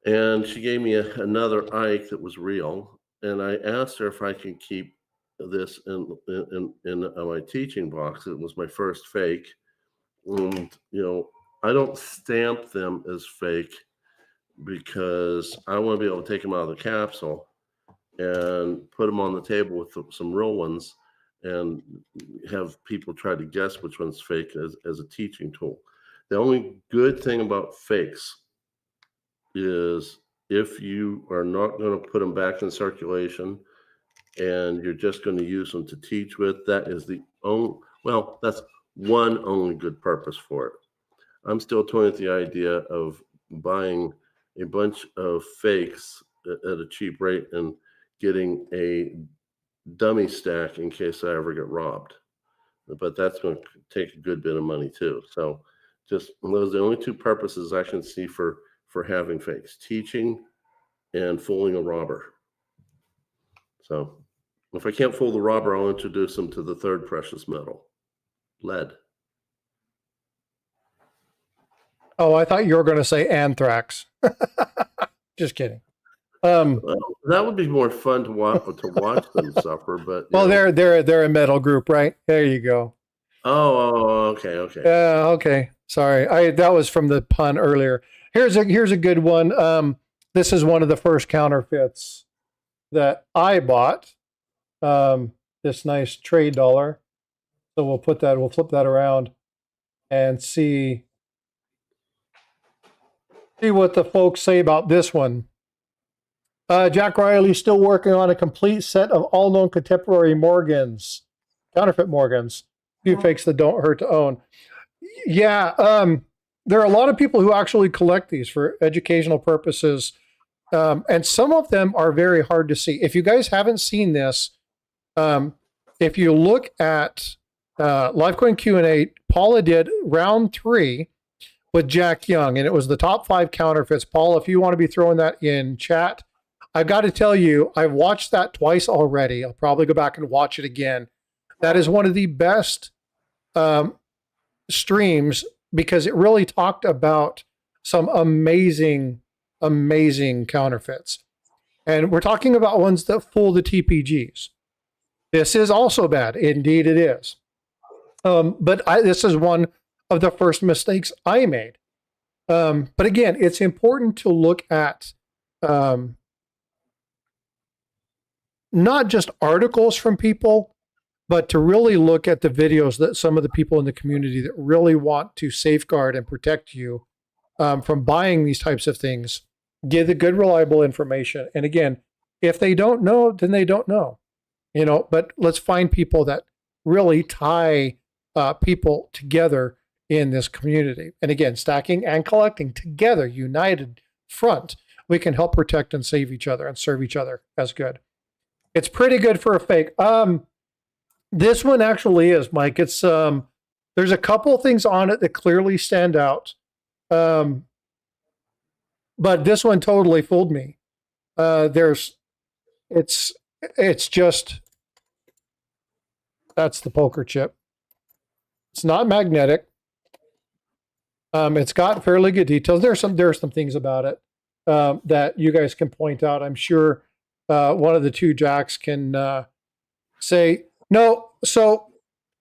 And she gave me another Ike that was real. And I asked her if I could keep this in my teaching box. It was my first fake. And, I don't stamp them as fake, because I want to be able to take them out of the capsule and put them on the table with some real ones and have people try to guess which one's fake as a teaching tool. The only good thing about fakes is if you are not going to put them back in circulation and you're just going to use them to teach with, that is that's one only good purpose for it. I'm still toying with the idea of buying a bunch of fakes at a cheap rate and getting a dummy stack in case I ever get robbed. But that's going to take a good bit of money too. So just those are the only two purposes I can see for having fakes: teaching and fooling a robber. So if I can't fool the robber, I'll introduce him to the third precious metal, lead. Oh, I thought you were going to say anthrax. Just kidding. Well, that would be more fun to watch them suffer. But well, they're a metal group, right? There you go. Oh, okay. Yeah, okay. Sorry, that was from the pun earlier. Here's a good one. This is one of the first counterfeits that I bought. This nice trade dollar. So we'll flip that around and see what the folks say about this one. Jack Riley's still working on a complete set of all known contemporary Morgans, counterfeit Morgans, few fakes that don't hurt to own. Yeah, there are a lot of people who actually collect these for educational purposes, and some of them are very hard to see. If you guys haven't seen this, if you look at Livecoin Q&A, Paula did round 3 with Jack Young, and it was the top 5 counterfeits. Paul, if you want to be throwing that in chat, I've got to tell you, I've watched that twice already. I'll probably go back and watch it again. That is one of the best streams because it really talked about some amazing counterfeits. And we're talking about ones that fool the TPGs. This is also bad. Indeed it is. But this is one of the first mistakes I made. But again, it's important to look at not just articles from people, but to really look at the videos that some of the people in the community that really want to safeguard and protect you from buying these types of things, give the good, reliable information. And again, if they don't know, then they don't know, but let's find people that really tie people together in this community. And again, stacking and collecting together, united front, we can help protect and save each other and serve each other as good. It's pretty good for a fake. This one actually is, Mike. It's there's a couple things on it that clearly stand out. But this one totally fooled me. It's just, that's the poker chip. It's not magnetic. It's got fairly good details. There are some things about it that you guys can point out. I'm sure one of the two Jacks can say, no, so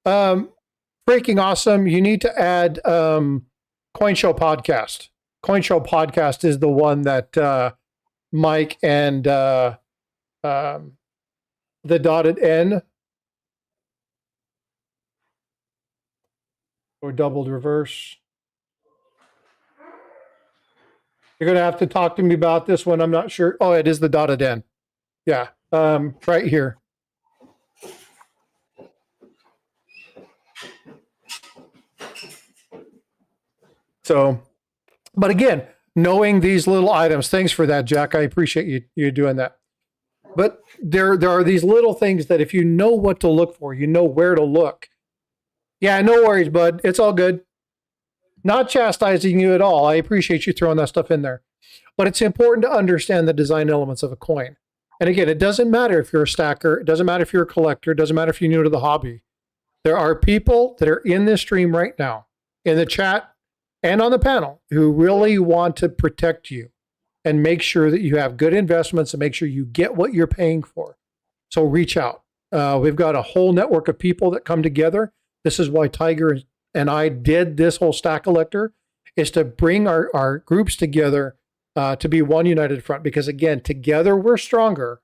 freaking awesome. You need to add Coin Show Podcast. Coin Show Podcast is the one that Mike and the dotted N or doubled reverse. You're going to have to talk to me about this one. I'm not sure. Oh, it is the dotted N. Yeah, right here. So, but again, knowing these little items, thanks for that, Jack. I appreciate you doing that. But there are these little things that if you know what to look for, you know where to look. Yeah, no worries, bud. It's all good. Not chastising you at all. I appreciate you throwing that stuff in there. But it's important to understand the design elements of a coin. And again, it doesn't matter if you're a stacker. It doesn't matter if you're a collector. It doesn't matter if you're new to the hobby. There are people that are in this stream right now, in the chat and on the panel, who really want to protect you and make sure that you have good investments and make sure you get what you're paying for. So reach out. We've got a whole network of people that come together. This is why Tiger and I did this whole Stack-a-Lector, is to bring our groups together to be one united front. Because again, together we're stronger.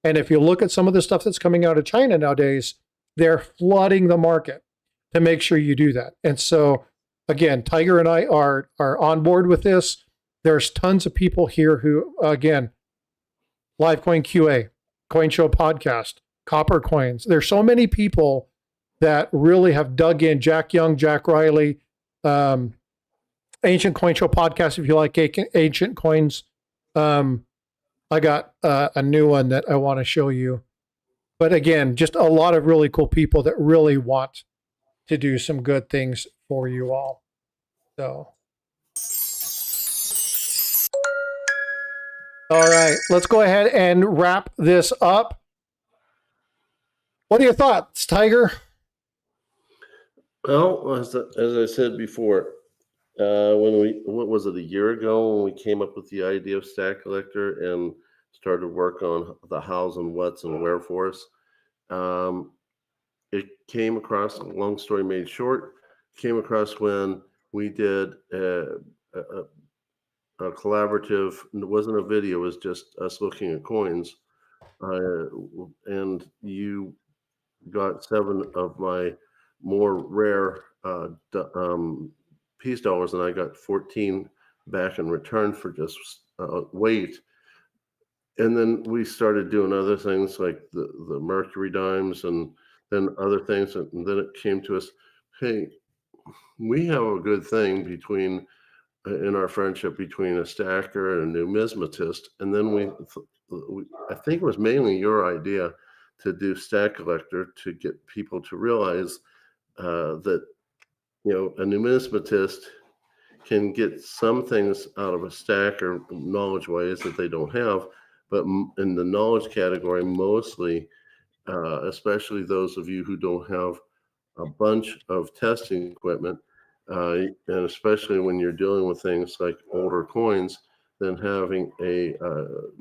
And if you look at some of the stuff that's coming out of China nowadays, they're flooding the market to make sure you do that. And so again, Tiger and I are on board with this. There's tons of people here who, again, Livecoin QA, Coin Show Podcast, Copper Coins. There's so many people that really have dug in. Jack Young, Jack Riley, Ancient Coin Show Podcast, if you like ancient coins. I got a new one that I want to show you. But again, just a lot of really cool people that really want to do some good things for you all. So, all right, let's go ahead and wrap this up. What are your thoughts, Tiger? Well, as I said before, what was it, a year ago when we came up with the idea of Stack-a-Lector and started work on the hows and whats and wherefores. It came across, long story made short, came across when we did a collaborative. It wasn't a video, it was just us looking at coins. And you got 7 of my more rare peace dollars, and I got 14 back in return for just weight. And then we started doing other things like the mercury dimes and then other things. And then it came to us, hey, we have a good thing between in our friendship between a stacker and a numismatist. And then we I think it was mainly your idea to do Stack-a-Lector to get people to realize that, you know, a numismatist can get some things out of a stacker knowledge wise that they don't have, but in the knowledge category, mostly, especially those of you who don't have a bunch of testing equipment, and especially when you're dealing with things like older coins, then having a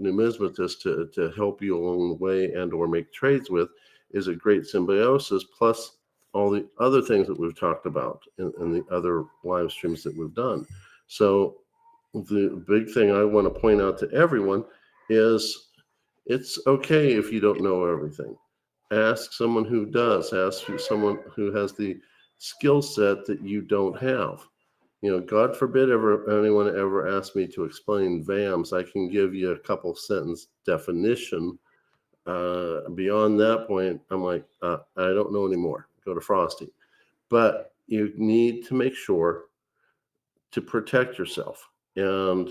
numismatist to help you along the way and or make trades with is a great symbiosis, plus all the other things that we've talked about in the other live streams that we've done. So the big thing I want to point out to everyone is it's okay if you don't know everything. Ask someone who does. Ask someone who has the skill set that you don't have. You know, God forbid anyone ever ask me to explain VAMs. I can give you a couple sentence definition. Beyond that point, I'm like, I don't know anymore. Go to Frosty. But you need to make sure to protect yourself. And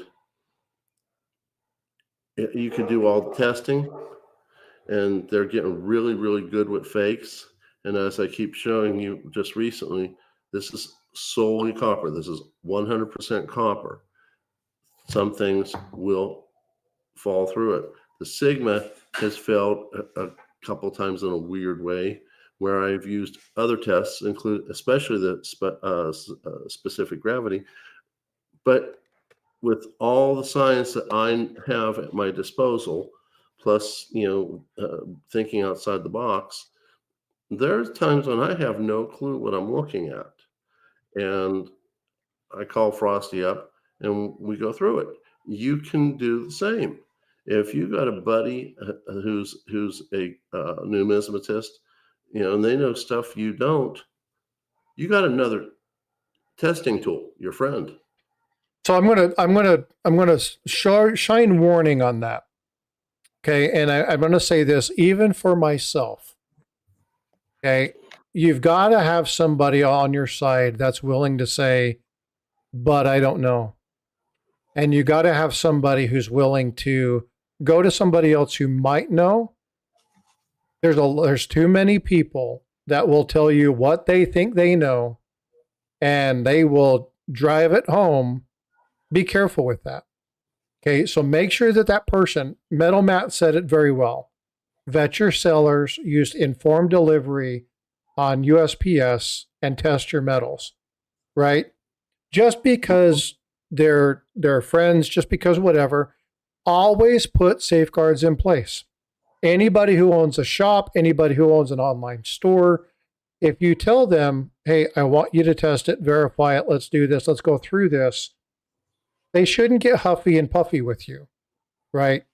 you can do all the testing, and they're getting really, really good with fakes. And as I keep showing you just recently, this is solely copper. This is 100% copper. Some things will fall through it. The Sigma has failed a couple times in a weird way, where I've used other tests, especially the specific gravity. But with all the science that I have at my disposal, plus, you know, thinking outside the box, there's times when I have no clue what I'm looking at. And I call Frosty up and we go through it. You can do the same. If you got a buddy who's a numismatist, you know, and they know stuff you don't, you got another testing tool, your friend. So I'm gonna shine warning on that. Okay, and I'm gonna say this even for myself. Okay, you've got to have somebody on your side that's willing to say, "But I don't know," and you got to have somebody who's willing to go to somebody else who might know. There's too many people that will tell you what they think they know, and they will drive it home. Be careful with that. Okay, so make sure that person, Metal Matt said it very well. Vet your sellers, use informed delivery on USPS, and test your metals, right? Just because they're friends, just because whatever, always put safeguards in place. Anybody who owns a shop, anybody who owns an online store, if you tell them, hey, I want you to test it, verify it, let's do this, let's go through this, they shouldn't get huffy and puffy with you, right?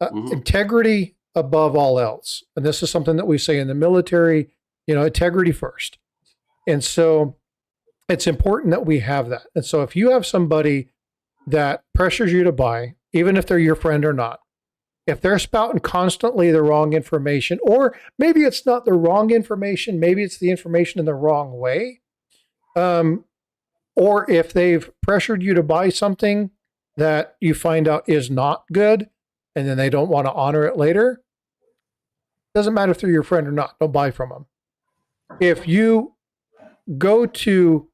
Integrity above all else. And this is something that we say in the military, you know, integrity first. And so it's important that we have that. And so if you have somebody that pressures you to buy, even if they're your friend or not, if they're spouting constantly the wrong information, or maybe it's not the wrong information, maybe it's the information in the wrong way, or if they've pressured you to buy something that you find out is not good, and then they don't want to honor it later, doesn't matter if they're your friend or not. Don't buy from them. If you go to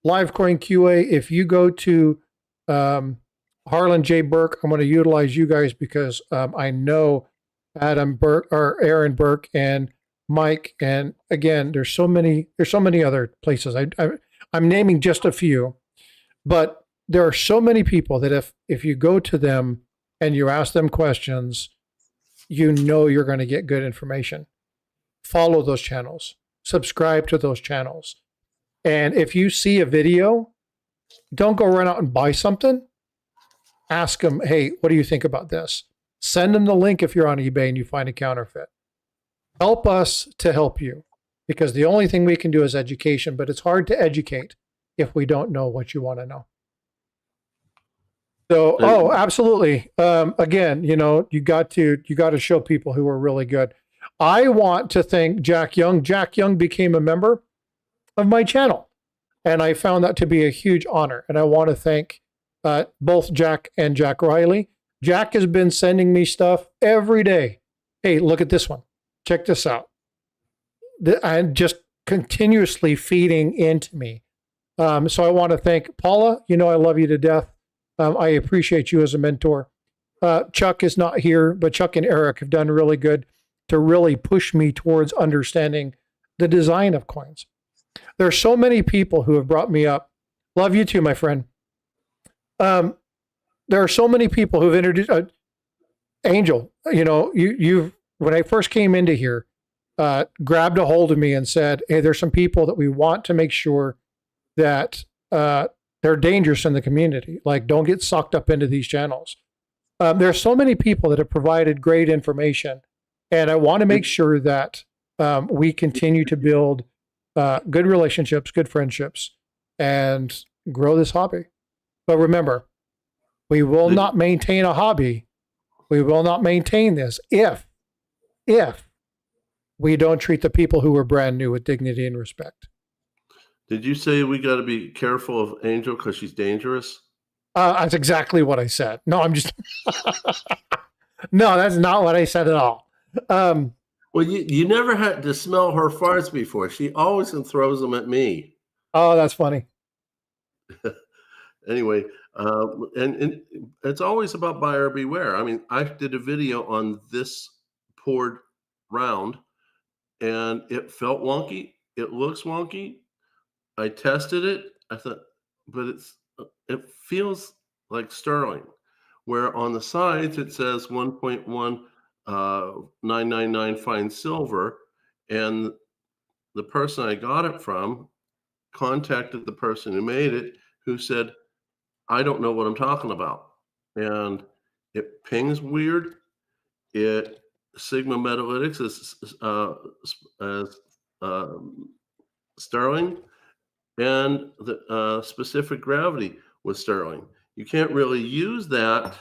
Livecoin QA, if you go to Harlan J. Burke, I'm going to utilize you guys because I know Adam Burke or Aaron Burke and Mike, and again, there's so many other places. I'm naming just a few, but there are so many people that if you go to them and you ask them questions, you know you're going to get good information. Follow those channels, subscribe to those channels. And if you see a video, don't go run out and buy something. Ask them, hey, what do you think about this? Send them the link if you're on eBay and you find a counterfeit. Help us to help you, because the only thing we can do is education, but it's hard to educate if we don't know what you want to know. So, oh, absolutely. Again, you know, you got to show people who are really good. I want to thank Jack Young. Jack Young became a member of my channel, and I found that to be a huge honor. And I want to thank both Jack and Jack Riley. Jack has been sending me stuff every day. Hey, look at this one. Check this out. And just continuously feeding into me. So I want to thank Paula. You know, I love you to death. I appreciate you as a mentor. Chuck is not here, but Chuck and Eric have done really good to really push me towards understanding the design of coins. There are so many people who have brought me up. Love you too, my friend. There are so many people who've introduced Angel. You know, you've when I first came into here, grabbed a hold of me and said, "Hey, there's some people that we want to make sure that they're dangerous in the community. Like, don't get sucked up into these channels." There are so many people that have provided great information, and I want to make sure that we continue to build good relationships, good friendships, and grow this hobby. But remember, we will not maintain a hobby. We will not maintain this if we don't treat the people who are brand new with dignity and respect. Did you say we got to be careful of Angel because she's dangerous? That's exactly what I said. No, I'm just no, that's not what I said at all. Well, you never had to smell her farts before. She always throws them at me. Oh, that's funny. Anyway, and it's always about buyer beware. I mean, I did a video on this poured round, and it felt wonky. It looks wonky. I tested it. I thought, but it feels like sterling, where on the sides it says 1.1999 fine silver, and the person I got it from contacted the person who made it, who said, "I don't know what I'm talking about," and it pings weird. Sigma Metalytics is sterling, and the specific gravity was sterling. You can't really use that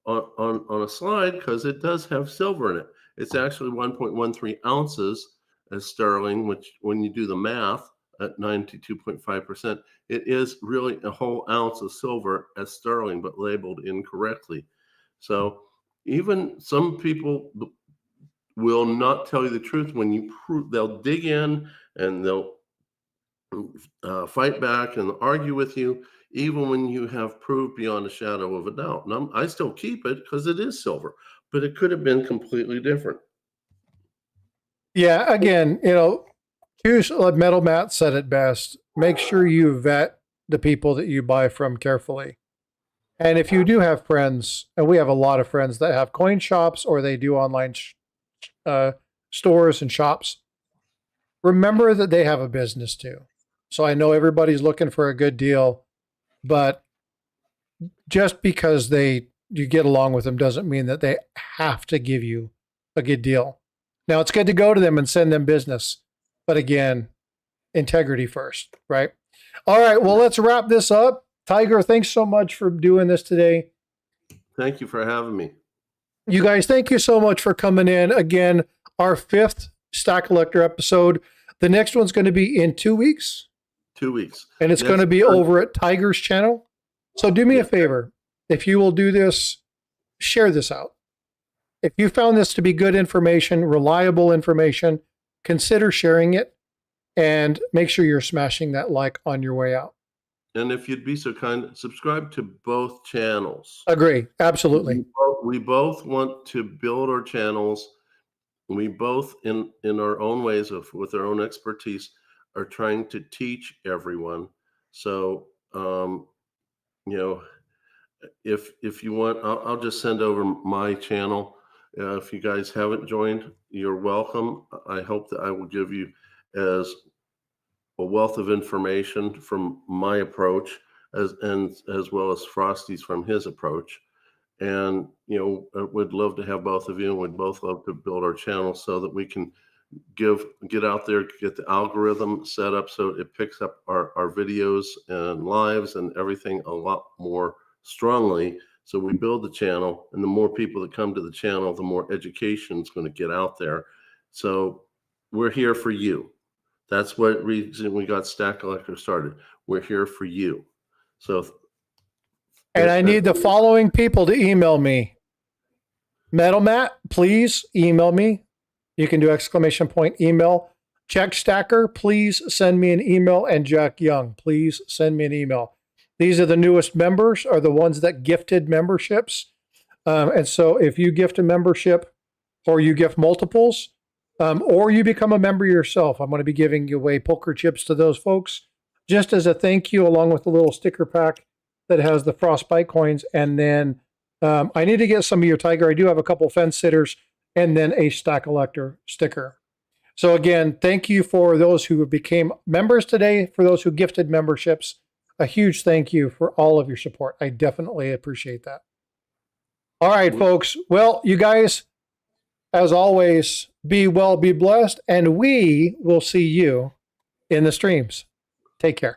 on a slide because it does have silver in it. It's actually 1.13 ounces as sterling, which when you do the math at 92.5%, it is really a whole ounce of silver as sterling, but labeled incorrectly. So even some people will not tell you the truth when you prove. They'll dig in and they'll fight back and argue with you, even when you have proved beyond a shadow of a doubt. And I still keep it because it is silver, but it could have been completely different. Yeah, again, you know, Metal Matt said it best. Make sure you vet the people that you buy from carefully. And if you do have friends, and we have a lot of friends that have coin shops or they do online stores and shops, remember that they have a business too. So I know everybody's looking for a good deal, but just because you get along with them doesn't mean that they have to give you a good deal. Now, it's good to go to them and send them business, but again, integrity first, right? All right, well, let's wrap this up. Tiger, thanks so much for doing this today. Thank you for having me. You guys, thank you so much for coming in. Again, our 5th Stack-a-Lector episode. The next one's going to be in 2 weeks. 2 weeks. And it's going to be over at Tiger's channel. So do me a favor. If you will do this, share this out. if you found this to be good information, reliable information, consider sharing it and make sure you're smashing that like on your way out. And if you'd be so kind, subscribe to both channels. Agree. Absolutely. We both want to build our channels. We both, in our own ways with our own expertise, are trying to teach everyone. So, if you want, I'll just send over my channel. If you guys haven't joined, you're welcome. I hope that I will give you as a wealth of information from my approach, as well as Frosty's from his approach. And I would love to have both of you, and we'd both love to build our channel so that we can get out there, get the algorithm set up so it picks up our videos and lives and everything a lot more strongly. So we build the channel, and the more people that come to the channel, the more education is going to get out there. So we're here for you. That's what reason we got Stack-a-Lector started. We're here for you. So, and I need the following people to email me. Metal Matt, please email me. You can do ! email. Jack Stacker, please send me an email. And Jack Young, please send me an email. These are the newest members, are the ones that gifted memberships. And so if you gift a membership, or you gift multiples, or you become a member yourself, I'm going to be giving away poker chips to those folks, just as a thank you, along with a little sticker pack that has the Frostbyte coins. And then I need to get some of your Tiger. I do have a couple fence sitters, and then a Stack-a-Lector sticker. So again, thank you for those who became members today, for those who gifted memberships. A huge thank you for all of your support. I definitely appreciate that. All right, folks. Well, you guys, as always, be well, be blessed, and we will see you in the streams. Take care.